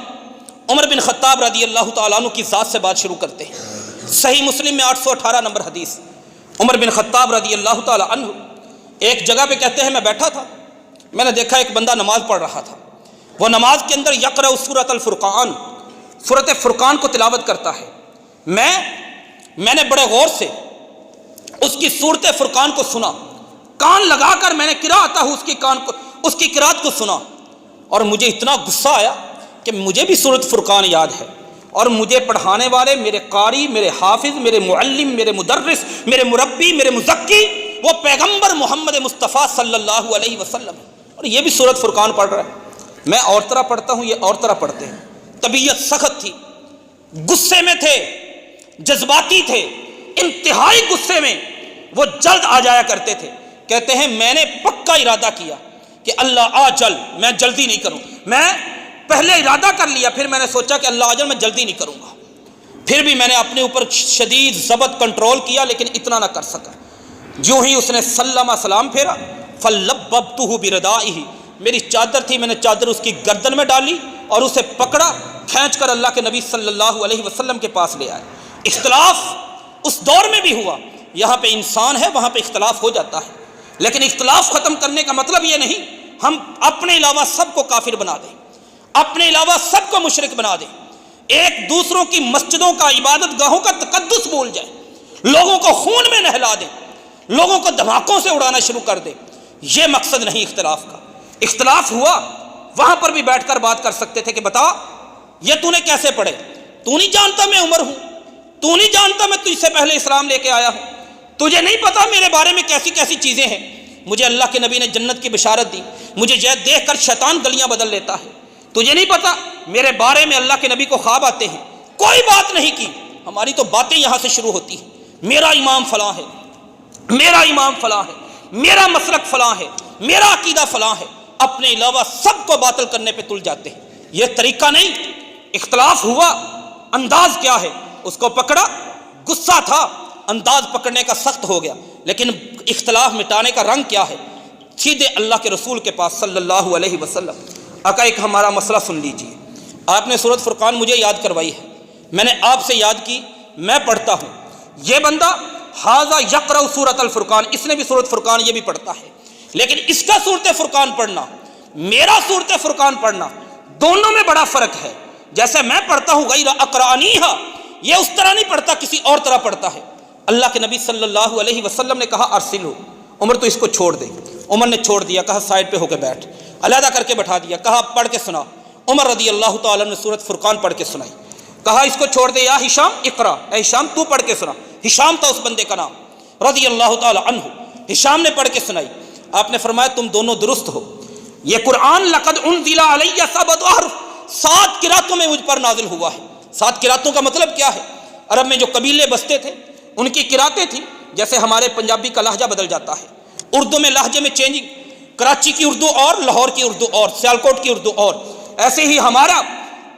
عمر بن خطاب رضی اللہ تعالیٰ عنہ کی ذات سے بات شروع کرتے ہیں۔ صحیح مسلم میں 818 نمبر حدیث، عمر بن خطاب رضی اللہ تعالیٰ عنہ ایک جگہ پہ کہتے ہیں میں بیٹھا تھا، میں نے دیکھا ایک بندہ نماز پڑھ رہا تھا، وہ نماز کے اندر یقرأ سورۃ الفرقان، سورۃ فرقان کو تلاوت کرتا ہے۔ میں نے بڑے غور سے اس کی سورۃ فرقان کو سنا، کان لگا کر میں نے قرأت اس کی قرأت کو سنا، اور مجھے اتنا غصہ آیا کہ مجھے بھی سورۃ فرقان یاد ہے، اور مجھے پڑھانے والے میرے قاری، میرے حافظ، میرے معلم، میرے مدرس، میرے مربی، میرے مزکی وہ پیغمبر محمد مصطفیٰ صلی اللہ علیہ وسلم، اور یہ بھی سورۃ فرقان پڑھ رہا ہے۔ میں اور طرح پڑھتا ہوں، یہ اور طرح پڑھتے ہیں۔ طبیعت سخت تھی، غصے میں تھے، جذباتی تھے، انتہائی غصے میں وہ جلد آ جایا کرتے تھے۔ کہتے ہیں میں نے پکا ارادہ کیا کہ اللہ آ چل، میں جلدی نہیں کروں، میں پہلے ارادہ کر لیا، پھر میں نے سوچا کہ اللہ آ چل میں جلدی نہیں کروں گا، پھر بھی میں نے اپنے اوپر شدید ضبط کنٹرول کیا، لیکن اتنا نہ کر سکا۔ جو ہی اس نے سلام پھیرا، فلببتہ بردائہ، میری چادر تھی، میں نے چادر اس کی گردن میں ڈالی اور اسے پکڑا، کھینچ کر اللہ کے نبی صلی اللہ علیہ وسلم کے پاس لے آئے۔ اختلاف اس دور میں بھی ہوا، یہاں پہ انسان ہے وہاں پہ اختلاف ہو جاتا ہے، لیکن اختلاف ختم کرنے کا مطلب یہ نہیں ہم اپنے علاوہ سب کو کافر بنا دیں، اپنے علاوہ سب کو مشرک بنا دیں، ایک دوسروں کی مسجدوں کا، عبادت گاہوں کا تقدس بھول جائیں، لوگوں کو خون میں نہلا دیں، لوگوں کو دھماکوں سے اڑانا شروع کر دیں۔ یہ مقصد نہیں اختلاف کا۔ اختلاف ہوا، وہاں پر بھی بیٹھ کر بات کر سکتے تھے کہ بتا یہ تو نے کیسے پڑھے، تو نہیں جانتا میں عمر ہوں، تو نہیں جانتا میں تجھ سے پہلے اسلام لے کے آیا ہوں، تجھے نہیں پتا میرے بارے میں کیسی کیسی چیزیں ہیں، مجھے اللہ کے نبی نے جنت کی بشارت دی، مجھے یہ دیکھ کر شیطان گلیاں بدل لیتا ہے، تجھے نہیں پتا میرے بارے میں اللہ کے نبی کو خواب آتے ہیں۔ کوئی بات نہیں کی، ہماری تو باتیں یہاں سے شروع ہوتی ہیں، میرا امام فلاں ہے، میرا امام فلاں ہے، میرا مسلک فلاں ہے، میرا عقیدہ فلاں ہے، اپنے علاوہ سب کو باطل کرنے پہ تل جاتے ہیں۔ یہ طریقہ نہیں۔ اختلاف ہوا، انداز کیا ہے؟ اس کو پکڑا، غصہ تھا، انداز پکڑنے کا سخت ہو گیا، لیکن اختلاف مٹانے کا رنگ کیا ہے؟ سیدھے اللہ کے رسول کے پاس صلی اللہ علیہ وسلم۔ آقا ایک ہمارا مسئلہ سن لیجیے، آپ نے سورۃ فرقان مجھے یاد کروائی ہے، میں نے آپ سے یاد کی، میں پڑھتا ہوں، یہ بندہ ھذا یقرأ سورۃ الفرقان، اس نے بھی سورۃ فرقان یہ بھی پڑھتا ہے، لیکن اس کا سورۃ فرقان پڑھنا، میرا سورۃ فرقان پڑھنا، دونوں میں بڑا فرق ہے۔ جیسے میں پڑھتا ہوں غیر اقرانیھا، یہ اس طرح نہیں پڑھتا، کسی اور طرح پڑھتا ہے۔ اللہ کے نبی صلی اللہ علیہ وسلم نے کہا ارسلو، عمر تو اس کو چھوڑ دے۔ عمر نے چھوڑ دیا، کہا سائڈ پہ ہو کے بیٹھ، علیحدہ کر کے بٹھا دیا، کہا پڑھ کے سنا۔ عمر رضی اللہ تعالیٰ نے سورۃ فرقان پڑھ کے سنائی، کہا اس کو چھوڑ دے، یا ہشام اقرا، اے ہشام تو پڑھ کے سنا۔ ہشام تھا اس بندے کا نام رضی اللہ تعالیٰ عنہ، ہشام نے پڑھ کے سنائی۔ آپ نے فرمایا تم دونوں درست ہو، یہ قرآن لقد انزل علی سبع احرف، 7 قراتوں میں مجھ پر نازل ہوا ہے۔ 7 قراتوں کا مطلب کیا ہے؟ عرب میں جو قبیلے بستے تھے ان کی قراتیں تھیں، جیسے ہمارے پنجابی کا لہجہ بدل جاتا ہے، اردو میں لہجے میں چینجنگ، کراچی کی اردو اور لاہور کی اردو اور سیالکوٹ کی اردو اور، ایسے ہی ہمارا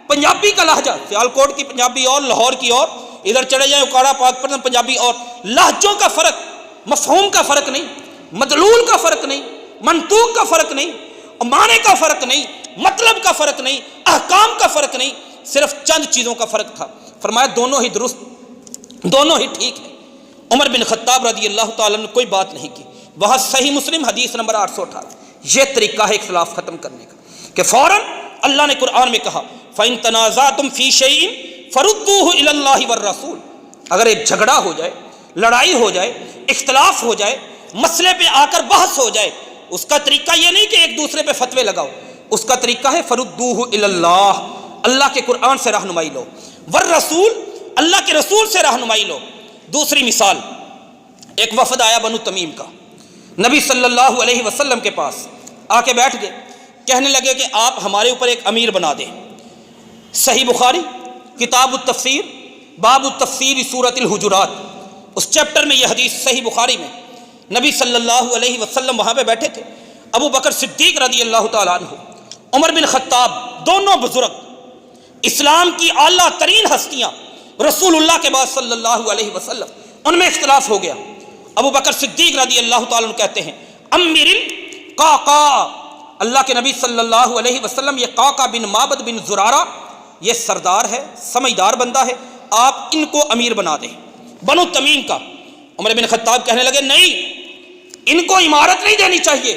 پنجابی کا لہجہ، سیالکوٹ کی پنجابی اور لاہور کی اور، ادھر چڑھے جائیں اکاڑا پاکپتن پنجابی اور۔ لہجوں کا فرق، مفہوم کا فرق نہیں، مدلول کا فرق نہیں، منطوق کا فرق نہیں، معنی کا فرق نہیں، مطلب کا فرق نہیں، احکام کا فرق نہیں، صرف چند چیزوں کا فرق تھا۔ فرمایا دونوں ہی درست، دونوں ہی ٹھیک ہے۔ عمر بن خطاب رضی اللہ تعالیٰ نے کوئی بات نہیں کی۔ وہاں صحیح مسلم حدیث نمبر 818، یہ طریقہ ہے اختلاف ختم کرنے کا کہ فوراً اللہ نے قرآن میں کہا فَإِن تَنَازَعْتُمْ فِي شَيْءٍ فَرُدُّوهُ إِلَى اللَّهِ وَالرَّسُولِ، اگر ایک جھگڑا ہو جائے، لڑائی ہو جائے، اختلاف ہو جائے، مسئلے پہ آ کر بحث ہو جائے، اس کا طریقہ یہ نہیں کہ ایک دوسرے پہ فتوے لگاؤ، اس کا طریقہ ہے فَرُدُّوهُ إِلَى اللَّهِ، اللہ کے قرآن سے رہنمائی لو، والرسول، اللہ کے رسول سے رہنمائی لو۔ دوسری مثال، ایک وفد آیا بنو تمیم کا، نبی صلی اللہ علیہ وسلم کے پاس آ کے بیٹھ گئے، کہنے لگے کہ آپ ہمارے اوپر ایک امیر بنا دیں۔ صحیح بخاری کتاب التفسیر باب التفسیر سورۃ الحجرات، اس چیپٹر میں یہ حدیث صحیح بخاری میں نبی صلی اللہ علیہ وسلم وہاں پہ بیٹھے تھے، ابو بکر صدیق رضی اللہ تعالیٰ عنہ، عمر بن خطاب، دونوں بزرگ اسلام کی اعلیٰ ترین ہستیاں رسول اللہ کے بعد صلی اللہ علیہ وسلم، ان میں اختلاف ہو گیا۔ ابو بکر صدیق رضی اللہ تعالیٰ عنہ کہتے ہیں امیر القعقاع، اللہ کے نبی صلی اللہ علیہ وسلم، یہ قعقاع بن معبد بن زرارہ یہ سردار ہے، سمجھدار بندہ ہے، آپ ان کو امیر بنا دیں، بنو تمیم کا۔ عمر بن خطاب کہنے لگے نہیں، ان کو امارت نہیں دینی چاہیے،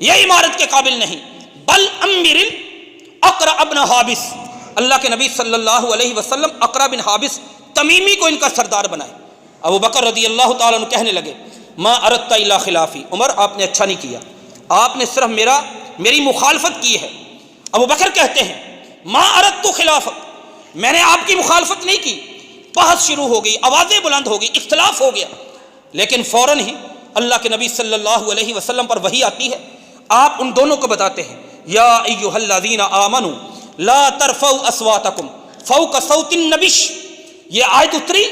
یہ امارت کے قابل نہیں، بل امیر اقرع ابن حابس، اللہ کے نبی صلی اللہ علیہ وسلم اقرع بن حابس تمیمی کو ان کا سردار بنائے۔ ابو بکر رضی اللہ تعالیٰ عنہ کہنے لگے ما اردت الا خلافی، عمر آپ نے اچھا نہیں کیا، آپ نے صرف میری مخالفت کی ہے۔ ابو بکر کہتے ہیں ما اردت خلافت، میں نے آپ کی مخالفت نہیں کی۔ بحث شروع ہو گئی، آوازیں بلند ہو گئی، اختلاف ہو گیا، لیکن فوراً ہی اللہ کے نبی صلی اللہ علیہ وسلم پر وحی آتی ہے، آپ ان دونوں کو بتاتے ہیں یا ایھا الذین آمنوا لا ترفعوا اصواتکم فوق صوت النبی، یہ آیت اتری،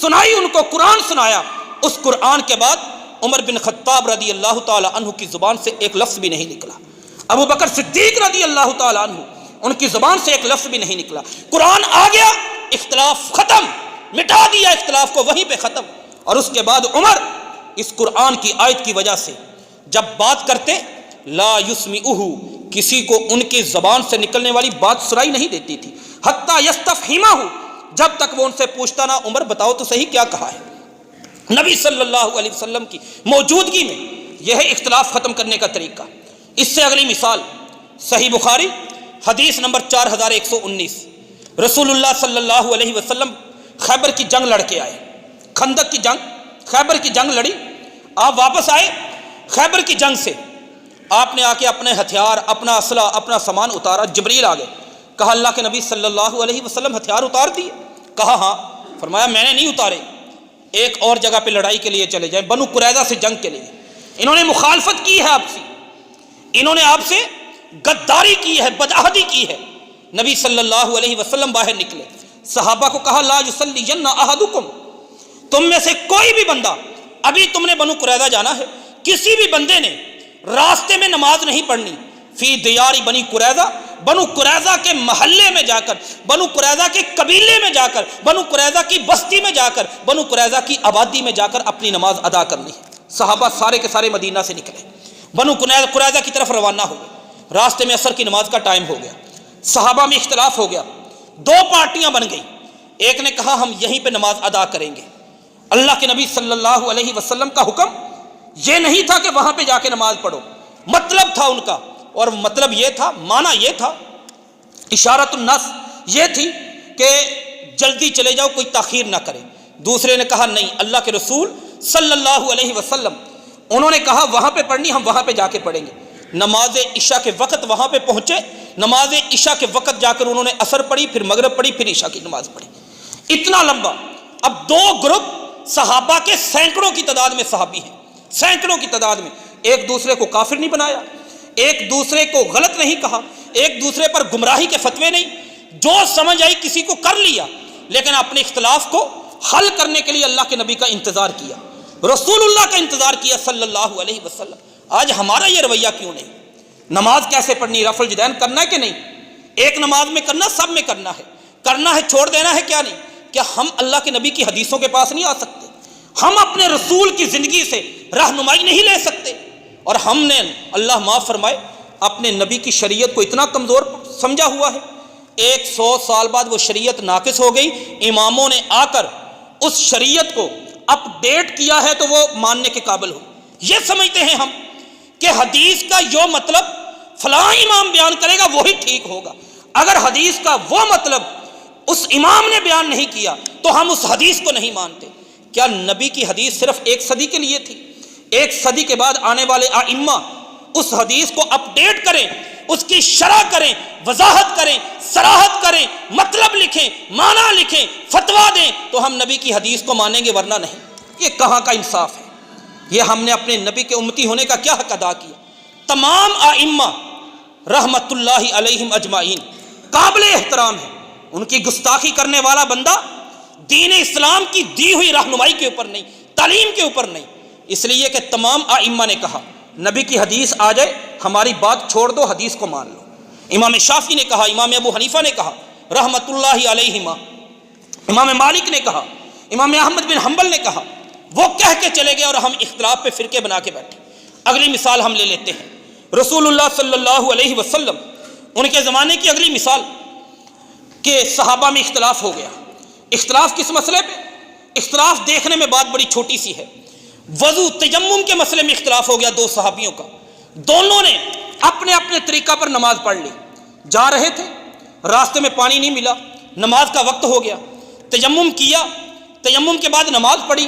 سنائی ان کو، قرآن سنایا۔ اس قرآن کے بعد عمر بن خطاب رضی اللہ تعالی عنہ کی زبان سے ایک لفظ بھی نہیں نکلا، ابو بکر صدیق رضی اللہ تعالی عنہ ان کی زبان سے ایک لفظ بھی نہیں نکلا۔ قرآن آ گیا، اختلاف ختم، مٹا دیا اختلاف کو وہیں پہ ختم۔ اور اس کے بعد عمر اس قرآن کی آیت کی وجہ سے جب بات کرتے لا یسمعہ، کسی کو ان کی زبان سے نکلنے والی بات سنائی نہیں دیتی تھی، حتی یستفہمہ، جب تک وہ ان سے پوچھتا نہ عمر بتاؤ تو صحیح کیا کہا ہے۔ نبی صلی اللہ علیہ وسلم کی موجودگی میں یہ ہے اختلاف ختم کرنے کا طریقہ۔ اس سے اگلی مثال صحیح بخاری حدیث نمبر 4119، رسول اللہ صلی اللہ علیہ وسلم خیبر کی جنگ لڑ کے آئے، خندق کی جنگ، خیبر کی جنگ لڑی، آپ واپس آئے خیبر کی جنگ سے، آپ نے آ کے اپنے ہتھیار، اپنا اسلحہ، اپنا سامان اتارا، جبریل آ گئے، کہا اللہ کے نبی صلی اللہ علیہ وسلم ہتھیار اتار دیے؟ کہا ہاں۔ فرمایا میں نے نہیں اتارے، ایک اور جگہ پہ لڑائی کے لیے چلے جائیں، بنو قریظہ سے جنگ کے لیے۔ انہوں نے مخالفت کی ہے آپ سے، انہوں نے آپ سے غداری کی ہے، بدعہدی کی ہے۔ نبی صلی اللہ علیہ وسلم باہر نکلے، صحابہ کو کہا لا یصلین احدکم، تم میں سے کوئی بھی بندہ، ابھی تم نے بنو قریظہ جانا ہے، کسی بھی بندے نے راستے میں نماز نہیں پڑھنی، فی دیار بنی قریظہ، بنو قریظہ کے محلے میں جا کر، بنو قریظہ کے قبیلے میں جا کر، بنو قریظہ کی بستی میں جا کر، بنو قریظہ کی آبادی میں جا کر اپنی نماز ادا کرنی ہے۔ صحابہ سارے کے سارے مدینہ سے نکلے، بنو قریظہ کی طرف روانہ ہو گئے، راستے میں عصر کی نماز کا ٹائم ہو گیا، صحابہ میں اختلاف ہو گیا، دو پارٹیاں بن گئی، ایک نے کہا ہم یہیں پہ نماز ادا کریں گے۔ اللہ کے نبی صلی اللہ علیہ وسلم کا حکم یہ نہیں تھا کہ وہاں پہ جا کے نماز پڑھو، مطلب تھا ان کا، اور مطلب یہ تھا، معنی یہ تھا، اشارت النص یہ تھی کہ جلدی چلے جاؤ، کوئی تاخیر نہ کرے۔ دوسرے نے کہا نہیں، اللہ کے رسول صلی اللہ علیہ وسلم انہوں نے کہا وہاں پہ پڑھنی، ہم وہاں پہ جا کے پڑھیں گے۔ نماز عشاء کے وقت وہاں پہ پہنچے، نماز عشاء کے وقت جا کر انہوں نے عصر پڑھی، پھر مغرب پڑھی، پھر عشاء کی نماز پڑھی، اتنا لمبا۔ اب دو گروپ صحابہ کے سینکڑوں کی تعداد میں صحابی ہیں، سینکڑوں کی تعداد میں، ایک دوسرے کو کافر نہیں بنایا، ایک دوسرے کو غلط نہیں کہا، ایک دوسرے پر گمراہی کے فتوے نہیں، جو سمجھ آئی کسی کو کر لیا، لیکن اپنے اختلاف کو حل کرنے کے لیے اللہ کے نبی کا انتظار کیا، رسول اللہ کا انتظار کیا صلی اللہ علیہ وسلم۔ آج ہمارا یہ رویہ کیوں نہیں؟ نماز کیسے پڑھنی، رفع الیدین کرنا ہے کہ نہیں؟ ایک نماز میں کرنا، سب میں کرنا ہے چھوڑ دینا ہے کیا نہیں؟ کیا ہم اللہ کے نبی کی حدیثوں کے پاس نہیں آ سکتے؟ ہم اپنے رسول کی زندگی سے رہنمائی نہیں لے سکتے؟ اور ہم نے اللہ معاف فرمائے اپنے نبی کی شریعت کو اتنا کمزور سمجھا ہوا ہے، 100 سال بعد وہ شریعت ناقص ہو گئی، اماموں نے آ کر اس شریعت کو اپ ڈیٹ کیا ہے تو وہ ماننے کے قابل ہو۔ یہ سمجھتے ہیں ہم کہ حدیث کا جو مطلب فلاں امام بیان کرے گا وہی ٹھیک ہوگا، اگر حدیث کا وہ مطلب اس امام نے بیان نہیں کیا تو ہم اس حدیث کو نہیں مانتے۔ کیا نبی کی حدیث صرف 1 صدی کے لیے تھی؟ 1 صدی کے بعد آنے والے ائمہ اس حدیث کو اپ ڈیٹ کریں، اس کی شرح کریں، وضاحت کریں، صراحت کریں، مطلب لکھیں، معنی لکھیں، فتویٰ دیں تو ہم نبی کی حدیث کو مانیں گے، ورنہ نہیں۔ یہ کہاں کا انصاف ہے؟ یہ ہم نے اپنے نبی کے امتی ہونے کا کیا حق ادا کیا؟ تمام ائمہ رحمت اللہ علیہم اجمعین قابل احترام ہیں، ان کی گستاخی کرنے والا بندہ دین اسلام کی دی ہوئی رہنمائی کے اوپر نہیں، تعلیم کے اوپر نہیں۔ اس لیے کہ تمام ائمہ نے کہا نبی کی حدیث آ جائے ہماری بات چھوڑ دو، حدیث کو مان لو۔ امام شافعی نے کہا، امام ابو حنیفہ نے کہا رحمت اللہ علیہما، امام مالک نے کہا، امام احمد بن حنبل نے کہا، وہ کہہ کے چلے گئے اور ہم اختلاف پہ فرقے بنا کے بیٹھے۔ اگلی مثال ہم لے لیتے ہیں، رسول اللہ صلی اللہ علیہ وسلم، ان کے زمانے کی اگلی مثال کہ صحابہ میں اختلاف ہو گیا۔ اختلاف کس مسئلے پہ؟ اختلاف دیکھنے میں بات بڑی چھوٹی سی ہے، وضو تیمم کے مسئلے میں اختلاف ہو گیا دو صحابیوں کا، دونوں نے اپنے اپنے طریقہ پر نماز پڑھ لی، جا رہے تھے راستے میں پانی نہیں ملا، نماز کا وقت ہو گیا، تیمم کیا، تیمم کے بعد نماز پڑھی،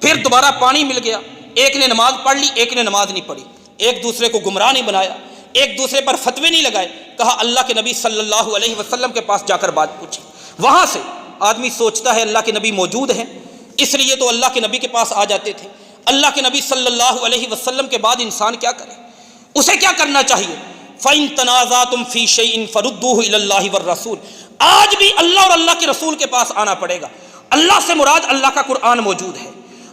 پھر دوبارہ پانی مل گیا، ایک نے نماز پڑھ لی ایک نے نماز نہیں پڑھی، ایک دوسرے کو گمراہ نہیں بنایا، ایک دوسرے پر فتوے نہیں لگائے، کہا اللہ کے نبی صلی اللہ علیہ وسلم کے پاس جا کر بات پوچھی۔ وہاں سے آدمی سوچتا ہے اللہ کے نبی موجود ہیں، اس لیے تو اللہ کے نبی کے پاس آ جاتے تھے۔ اللہ کے نبی صلی اللہ علیہ وسلم کے بعد انسان کیا کرے؟ اسے کیا کرنا چاہیے؟ فَإِن تَنَازَعْتُمْ فِي شَيْءٍ فَرُدُّوهُ إِلَى اللَّهِ وَالرَّسُولِ۔ آج بھی اللہ اور اللہ کے رسول کے پاس آنا پڑے گا۔ اللہ سے مراد اللہ کا قرآن موجود ہے،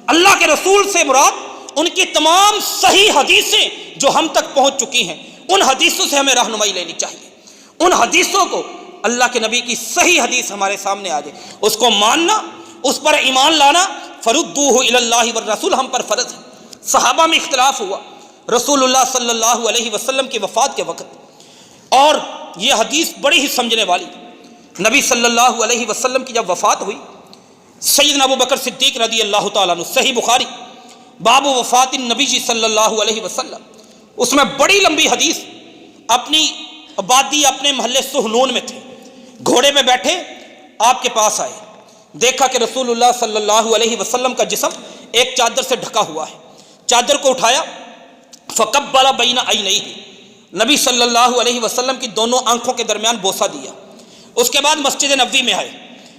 اللہ کے رسول سے مراد ان کی تمام صحیح حدیثیں جو ہم تک پہنچ چکی ہیں، ان حدیثوں سے ہمیں رہنمائی لینی چاہیے۔ ان حدیثوں کو، اللہ کے نبی کی صحیح حدیث ہمارے سامنے آ جائے، اس کو ماننا، اس پر ایمان لانا، فردوہ الی اللہ والرسول ہم پر فرض ہے۔ صحابہ میں اختلاف ہوا رسول اللہ صلی اللہ علیہ وسلم کی وفات کے وقت، اور یہ حدیث بڑی ہی سمجھنے والی۔ نبی صلی اللہ علیہ وسلم کی جب وفات ہوئی، سیدنا ابو بکر صدیق رضی اللہ تعالیٰ عنہ، صحیح بخاری باب وفات النبی صلی اللہ علیہ وسلم، اس میں بڑی لمبی حدیث، اپنی آبادی اپنے محلے سہنون میں تھے، گھوڑے پہ بیٹھے آپ کے پاس آئے، دیکھا کہ رسول اللہ صلی اللہ علیہ وسلم کا جسم ایک چادر سے ڈھکا ہوا ہے، چادر کو اٹھایا، فقبل بین عینیہ، نبی صلی اللہ علیہ وسلم کی دونوں آنکھوں کے درمیان بوسہ دیا۔ اس کے بعد مسجد نبوی میں آئے،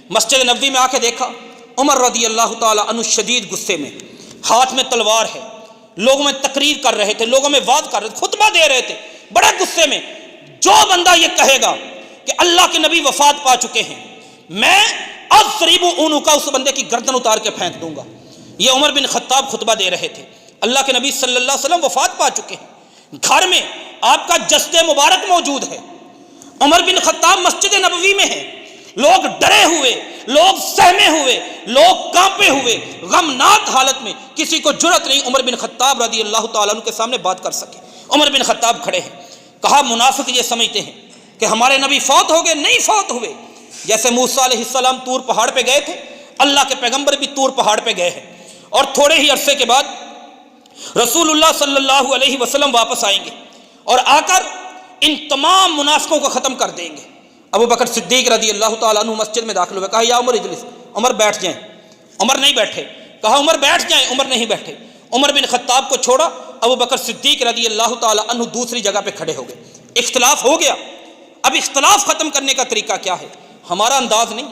مسجد نبوی میں آ کے دیکھا عمر رضی اللہ تعالی عنہ شدید غصے میں، ہاتھ میں تلوار ہے، لوگوں میں تقریر کر رہے تھے، لوگوں میں وعظ کر رہے تھے، خطبہ دے رہے تھے، بڑے غصے میں۔ جو بندہ یہ کہے گا کہ اللہ کے نبی وفات پا چکے ہیں، میں اضرب عنقہ، اس بندے کی گردن اتار کے پھینک دوں گا۔ یہ عمر بن خطاب خطبہ دے رہے تھے، اللہ کے نبی صلی اللہ علیہ وسلم وفات پا چکے ہیں، گھر میں آپ کا جسد مبارک موجود ہے، عمر بن خطاب مسجد نبوی میں ہے، لوگ ڈرے ہوئے، لوگ سہمے ہوئے، لوگ کانپے ہوئے، غمناک حالت میں، کسی کو جرأت نہیں عمر بن خطاب رضی اللہ تعالیٰ عنہ کے سامنے بات کر سکے۔ عمر بن خطاب کھڑے ہیں، کہا منافق یہ سمجھتے ہیں کہ ہمارے نبی فوت ہو گئے، نہیں فوت ہوئے۔ جیسے موسیٰ علیہ السلام طور پہاڑ پہ گئے تھے، اللہ کے پیغمبر بھی طور پہاڑ پہ گئے ہیں، اور تھوڑے ہی عرصے کے بعد رسول اللہ صلی اللہ علیہ وسلم واپس آئیں گے اور آ کر ان تمام منافقوں کو ختم کر دیں گے۔ ابو بکر صدیق رضی اللہ تعالیٰ عنہ مسجد میں داخل ہوئے، کہا یا عمر اجلس، عمر بیٹھ جائیں، عمر نہیں بیٹھے، کہا عمر بیٹھ جائیں، عمر نہیں بیٹھے۔ عمر بن خطاب کو چھوڑا، ابو بکر صدیق رضی اللہ تعالیٰ عنہ دوسری جگہ پہ کھڑے ہو گئے۔ اختلاف ہو گیا، اب اختلاف ختم کرنے کا طریقہ کیا ہے؟ ہمارا انداز نہیں،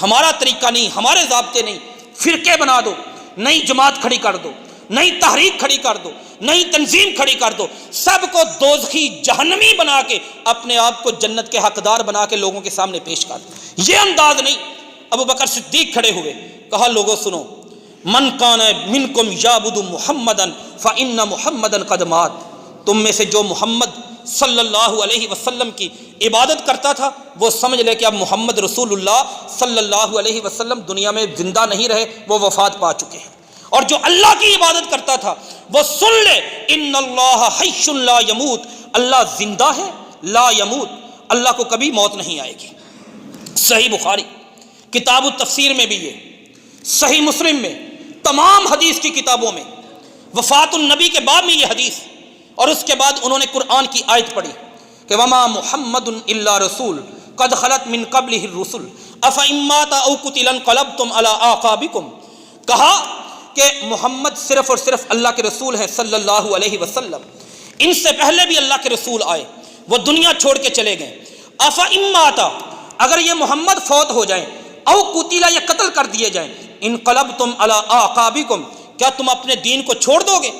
ہمارا طریقہ نہیں، ہمارے ضابطے نہیں، فرقے بنا دو، نئی جماعت کھڑی کر دو، نئی تحریک کھڑی کر دو، نئی تنظیم کھڑی کر دو، سب کو دوزخی جہنمی بنا کے اپنے آپ کو جنت کے حقدار بنا کے لوگوں کے سامنے پیش کر دو۔ یہ انداز نہیں۔ ابو بکر صدیق کھڑے ہوئے، کہا لوگوں سنو، من کان منکم یعبد محمدا فإن محمدا قد مات، تم میں سے جو محمد صلی اللہ علیہ وسلم کی عبادت کرتا تھا وہ سمجھ لے کہ اب محمد رسول اللہ صلی اللہ علیہ وسلم دنیا میں زندہ نہیں رہے، وہ وفات پا چکے ہیں۔ اور جو اللہ کی عبادت کرتا تھا وہ سن لے، ان اللہ حی لا یموت، اللہ زندہ ہے، لا یموت، اللہ کو کبھی موت نہیں آئے گی۔ صحیح بخاری کتاب التفسیر میں بھی یہ، صحیح مسلم میں، تمام حدیث کی کتابوں میں وفات النبی کے بعد میں یہ حدیث، اور اس کے بعد انہوں نے قرآن کی آیت پڑھی کہ وما محمد الا رسول قد خلت من قبلہ الرسل افإن مات او قتل انقلبتم علی اعقابکم، کہا کہ محمد صرف اور صرف اللہ کے رسول ہیں صلی اللہ علیہ وسلم، ان سے پہلے بھی اللہ کے رسول آئے، وہ دنیا چھوڑ کے چلے گئے۔ افإن مات، اگر یہ محمد فوت ہو جائیں، او قتل یا قتل کر دیے جائیں، انقلبتم علی اعقابکم، کیا تم اپنے دین کو چھوڑ دو گے؟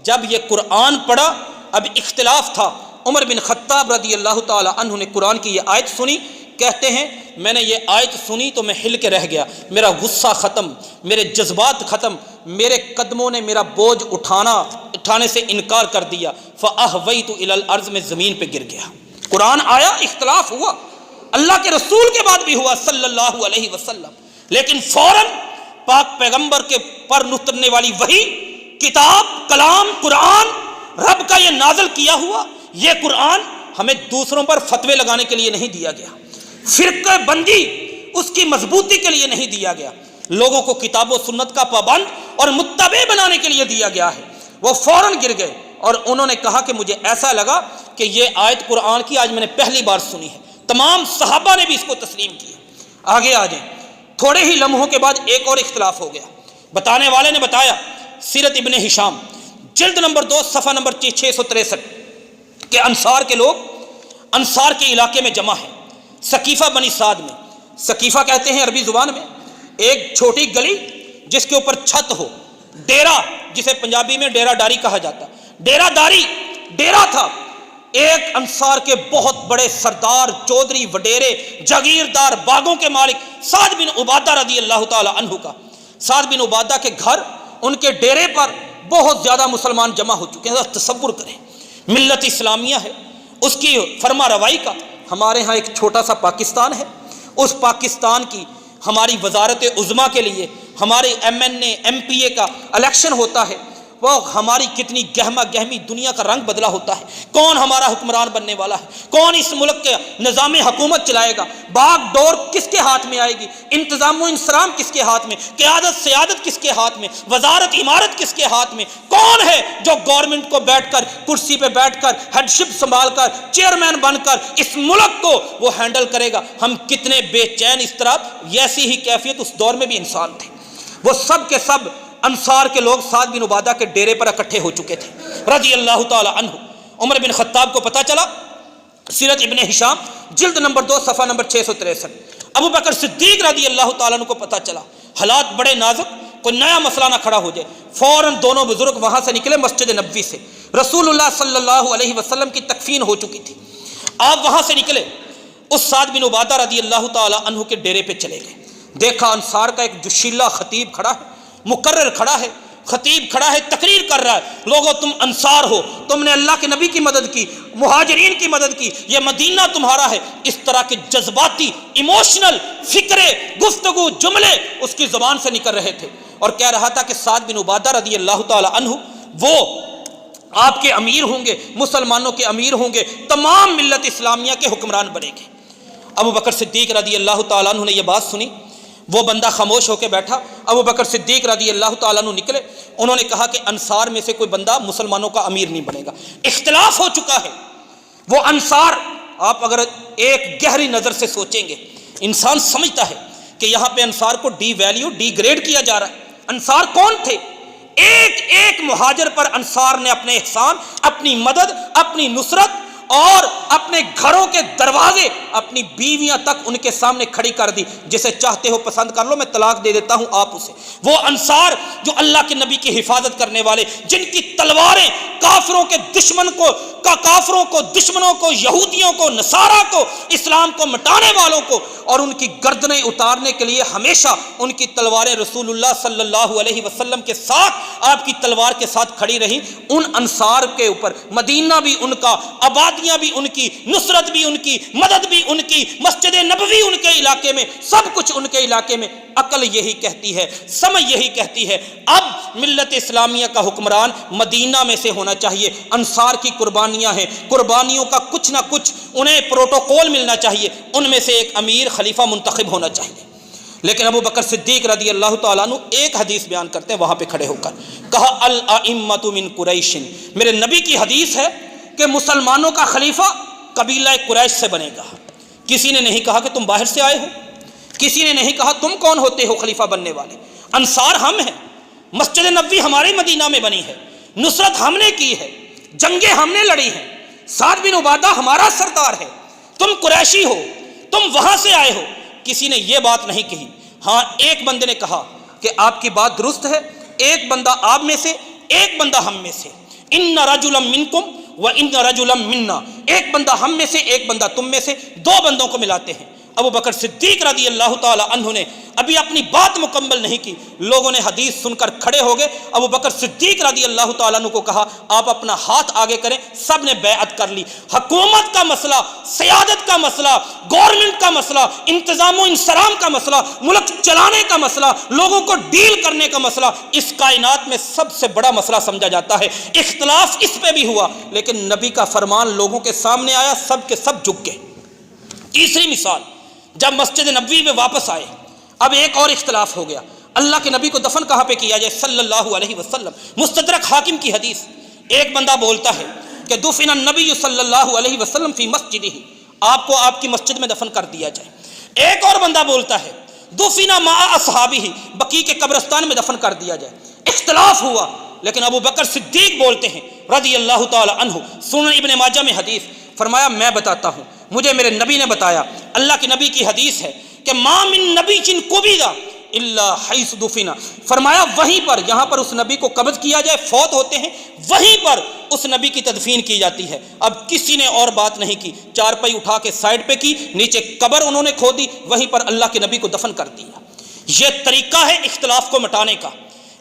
جب یہ قرآن پڑھا، اب اختلاف تھا، عمر بن خطاب رضی اللہ تعالی عنہ نے قرآن کی یہ آیت سنی، کہتے ہیں میں نے یہ آیت سنی تو میں ہل کے رہ گیا، میرا غصہ ختم، میرے جذبات ختم، میرے قدموں نے میرا بوجھ اٹھانے سے انکار کر دیا، فأہویت الی الارض، میں زمین پہ گر گیا۔ قرآن آیا، اختلاف ہوا، اللہ کے رسول کے بعد بھی ہوا صلی اللہ علیہ وسلم، لیکن فوراً پاک پیغمبر کے پر اترنے والی وحی، کتاب، کلام، قرآن، رب کا یہ نازل کیا ہوا یہ قرآن ہمیں دوسروں پر فتوے لگانے کے لیے نہیں دیا گیا، فرقہ بندی اس کی مضبوطی کے لیے نہیں دیا گیا، لوگوں کو کتاب و سنت کا پابند اور متبع بنانے کے لیے دیا گیا ہے۔ وہ فوراً گر گئے اور انہوں نے کہا کہ مجھے ایسا لگا کہ یہ آیت قرآن کی آج میں نے پہلی بار سنی ہے۔ تمام صحابہ نے بھی اس کو تسلیم کیا۔ آگے آ جائیں، تھوڑے ہی لمحوں کے بعد ایک اور اختلاف ہو گیا۔ بتانے والے نے بتایا، سیرت ابن ہشام جلد نمبر 2 صفحہ نمبر 663 کہ انصار کے لوگ انصار کے علاقے میں جمع ہیں، ثقیفہ بنی سعد میں۔ ثقیفہ کہتے ہیں عربی زبان میں ایک چھوٹی گلی جس کے اوپر چھت ہو، ڈیرا جسے پنجابی میں ڈیرا ڈاری کہا جاتا، ڈیرا داری ڈیرا تھا۔ ایک انصار کے بہت بڑے سردار، چودھری، وڈیرے، جاگیردار، باغوں کے مالک سعد بن عبادہ رضی اللہ تعالی عنہ کا، سعد بن عبادہ کے گھر، ان کے ڈیرے پر بہت زیادہ مسلمان جمع ہو چکے ہیں۔ تصور کریں، ملت اسلامیہ ہے، اس کی فرما روائی کا، ہمارے ہاں ایک چھوٹا سا پاکستان ہے، اس پاکستان کی ہماری وزارت عظمیٰ کے لیے ہمارے MNA MPA کا الیکشن ہوتا ہے، وہ ہماری کتنی گہما گہمی دنیا کا رنگ بدلا ہوتا ہے، کون ہمارا حکمران بننے والا ہے، کون اس ملک کے نظام حکومت چلائے گا، باغ ڈور کس کے ہاتھ میں آئے گی، انتظام و انصرام کس کے ہاتھ میں، قیادت سیادت کس کے ہاتھ میں، وزارت عمارت کس کے ہاتھ میں، کون ہے جو گورنمنٹ کو بیٹھ کر کرسی پہ بیٹھ کر ہیڈشپ سنبھال کر چیئرمین بن کر اس ملک کو وہ ہینڈل کرے گا۔ ہم کتنے بے چین اضطراب، ایسی ہی کیفیت اس دور میں بھی انسان تھے۔ وہ سب کے سب انصار کے لوگ سعد بن عبادہ کے ڈیرے پر اکٹھے ہو چکے تھے رضی اللہ تعالی عنہ۔ عمر بن خطاب کو پتہ چلا، سیرت ابن ہشام جلد نمبر 2 صفحہ نمبر 663، ابو بکر صدیق رضی اللہ تعالیٰ عنہ کو پتہ چلا حالات بڑے نازک، کوئی نیا مسئلہ نہ کھڑا ہو جائے، فوراً دونوں بزرگ وہاں سے نکلے مسجد نبوی سے۔ رسول اللہ صلی اللہ علیہ وسلم کی تکفین ہو چکی تھی، آپ وہاں سے نکلے، اس سعد بن عبادہ رضی اللہ تعالیٰ عنہ کے ڈیرے پہ چلے گئے۔ دیکھا انصار کا ایک جوشیلا خطیب کھڑا ہے، مقرر کھڑا ہے، خطیب کھڑا ہے، تقریر کر رہا ہے، لوگوں تم انصار ہو، تم نے اللہ کے نبی کی مدد کی، مہاجرین کی مدد کی، یہ مدینہ تمہارا ہے۔ اس طرح کے جذباتی ایموشنل فکرے، گفتگو، جملے اس کی زبان سے نکل رہے تھے، اور کہہ رہا تھا کہ سعد بن عبادہ رضی اللہ تعالی عنہ وہ آپ کے امیر ہوں گے، مسلمانوں کے امیر ہوں گے، تمام ملت اسلامیہ کے حکمران بنے گے۔ ابو بکر صدیق رضی اللہ تعالیٰ عنہ نے یہ بات سنی، وہ بندہ خاموش ہو کے بیٹھا۔ ابو بکر صدیق رضی اللہ تعالیٰ عنہ نکلے، انہوں نے کہا کہ انصار میں سے کوئی بندہ مسلمانوں کا امیر نہیں بنے گا، اختلاف ہو چکا ہے۔ وہ انصار، آپ اگر ایک گہری نظر سے سوچیں گے، انسان سمجھتا ہے کہ یہاں پہ انصار کو ڈی ویلیو، ڈی گریڈ کیا جا رہا ہے۔ انصار کون تھے؟ ایک ایک مہاجر پر انصار نے اپنے احسان، اپنی مدد، اپنی نصرت اور اپنے گھروں کے دروازے، اپنی بیویاں تک ان کے سامنے کھڑی کر دی، جسے چاہتے ہو پسند کر لو، میں طلاق دے دیتا ہوں آپ اسے۔ وہ انصار جو اللہ کے نبی کی حفاظت کرنے والے، جن کی تلواریں کافروں کے کافروں کو، دشمنوں کو، یہودیوں کو، نصارہ کو، اسلام کو مٹانے والوں کو اور ان کی گردنیں اتارنے کے لیے ہمیشہ ان کی تلواریں رسول اللہ صلی اللہ علیہ وسلم کے ساتھ، آپ کی تلوار کے ساتھ کھڑی رہیں۔ ان انصار کے اوپر مدینہ بھی ان کا، آبادیاں بھی ان کی، نصرت بھی ان کی، مدد بھی ان کی، مسجد نبوی ان کے علاقے میں، سب کچھ ان کے علاقے میں۔ عقل یہی کہتی ہے، سمجھ یہی کہتی ہے، اب ملت اسلامیہ کا حکمران مدینہ میں سے ہونا چاہیے۔ انصار کی قربانیاں ہیں، قربانیوں کا کچھ نہ کچھ انہیں پروٹوکول ملنا چاہیے، ان میں سے ایک امیر خلیفہ منتخب ہونا چاہیے۔ لیکن ابو بکر صدیق رضی اللہ تعالیٰ عنہ ایک حدیث بیان کرتے ہیں وہاں پہ کھڑے ہو کر، کہا الائمۃ من قریش، میرے نبی کی حدیث ہے کہ مسلمانوں کا خلیفہ قبیلہ قریش سے بنے گا۔ کسی نے نہیں کہا کہ تم باہر سے آئے ہو، کسی نے نہیں کہا تم کون ہوتے ہو خلیفہ بننے والے۔ انصار ہم ہیں، مسجد نبوی ہمارے مدینہ میں بنی ہے، نصرت ہم نے کی ہے، جنگیں ہم نے لڑی ہیں، سعد بن عبادہ ہمارا سردار ہے، تم قریشی ہو، تم وہاں سے آئے ہو۔ کسی نے یہ بات نہیں کہی۔ ہاں ایک بندے نے کہا کہ آپ کی بات درست ہے، ایک بندہ آپ میں سے، ایک بندہ ہم میں سے، ان رجلا منکم و ان رجلا منا، ایک بندہ ہم میں سے، ایک بندہ تم میں سے، دو بندوں کو ملاتے ہیں۔ ابو بکر صدیق رضی اللہ تعالی عنہ نے ابھی اپنی بات مکمل نہیں کی، لوگوں نے حدیث سن کر کھڑے ہو گئے۔ ابو بکر صدیق رضی اللہ تعالیٰ عنہ کو کہا آپ اپنا ہاتھ آگے کریں، سب نے بیعت کر لی۔ حکومت کا مسئلہ، سیادت کا مسئلہ، گورنمنٹ کا مسئلہ، انتظام و انصرام کا مسئلہ، ملک چلانے کا مسئلہ، لوگوں کو ڈیل کرنے کا مسئلہ اس کائنات میں سب سے بڑا مسئلہ سمجھا جاتا ہے۔ اختلاف اس پہ بھی ہوا، لیکن نبی کا فرمان لوگوں کے سامنے آیا، سب کے سب جھک گئے۔ تیسری مثال، جب مسجد نبوی میں واپس آئے، اب ایک اور اختلاف ہو گیا، اللہ کے نبی کو دفن کہاں پہ کیا جائے صلی اللہ علیہ وسلم۔ مستدرک حاکم کی حدیث، ایک بندہ بولتا ہے کہ دفن النبی صلی اللہ علیہ وسلم فی مسجدہ، آپ کو آپ کی مسجد میں دفن کر دیا جائے۔ ایک اور بندہ بولتا ہے دفن مع اصحابہ، بقیع کے قبرستان میں دفن کر دیا جائے۔ اختلاف ہوا، لیکن ابو بکر صدیق بولتے ہیں رضی اللہ تعالی عنہ، سنن ابن ماجہ میں حدیث، فرمایا میں بتاتا ہوں، مجھے میرے نبی نے بتایا، اللہ کے نبی کی حدیث ہے کہ ما من نبی قبض الا حیث دفن، فرمایا وہیں پر جہاں پر اس نبی کو قبض کیا جائے، فوت ہوتے ہیں، وہیں پر اس نبی کی تدفین کی جاتی ہے۔ اب کسی نے اور بات نہیں کی، چارپائی اٹھا کے سائڈ پہ کی، نیچے قبر انہوں نے کھودی، وہیں پر اللہ کے نبی کو دفن کر دیا۔ یہ طریقہ ہے اختلاف کو مٹانے کا،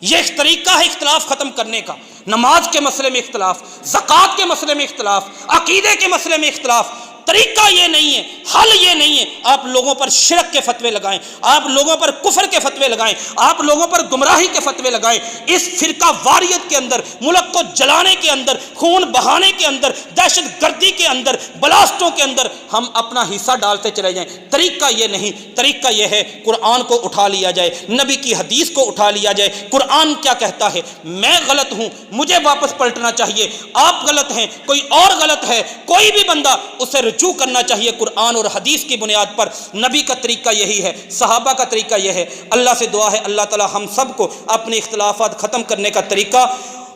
یہ ایک طریقہ ہے اختلاف ختم کرنے کا۔ نماز کے مسئلے میں اختلاف، زکوٰۃ کے مسئلے میں اختلاف، عقیدے کے مسئلے میں اختلاف، طریقہ یہ نہیں ہے، حل یہ نہیں ہے آپ لوگوں پر شرک کے فتوے لگائیں، آپ لوگوں پر کفر کے فتوے لگائیں، آپ لوگوں پر گمراہی کے فتوے لگائیں۔ اس فرقہ واریت کے اندر، ملک کو جلانے کے اندر، خون بہانے کے اندر، دہشت گردی کے اندر، بلاسٹوں کے اندر ہم اپنا حصہ ڈالتے چلے جائیں۔ طریقہ یہ نہیں، طریقہ یہ ہے قرآن کو اٹھا لیا جائے، نبی کی حدیث کو اٹھا لیا جائے۔ قرآن کیا کہتا ہے؟ میں غلط ہوں، مجھے واپس پلٹنا چاہیے، آپ غلط ہیں، کوئی اور غلط ہے، کوئی بھی بندہ اسے رجوع کرنا چاہیے قرآن اور حدیث کی بنیاد پر۔ نبی کا طریقہ یہی ہے، صحابہ کا طریقہ یہ ہے۔ اللہ سے دعا ہے اللہ تعالی ہم سب کو اپنے اختلافات ختم کرنے کا طریقہ،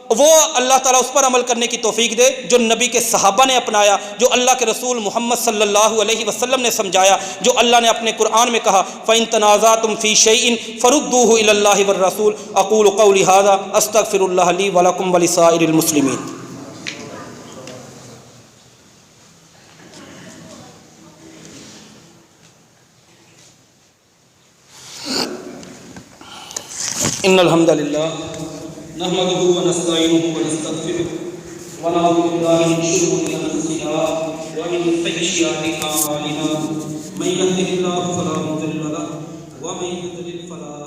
وہ اللہ تعالیٰ اس پر عمل کرنے کی توفیق دے جو نبی کے صحابہ نے اپنایا، جو اللہ کے رسول محمد صلی اللہ علیہ وسلم نے سمجھایا، جو اللہ نے اپنے قرآن میں کہا فَإِن تَنَازَعْتُمْ فِي شَيْءٍ فَرُدُّوهُ إِلَى اللَّهِ وَالرَّسُولِ أَقُولُ قَوْلِي هَذَا أَسْتَغْفِرُ اللَّهَ لِي وَلَكُمْ وَلِسَائِرِ الْمُسْلِمِينَ۔ ان الحمد للہ نحمده ونستعینه ونستغفره ونعوذ باللہ من شرور انفسنا ومن سیئات اعمالنا من یهده اللہ فلا مضل له ومن یضلل فلا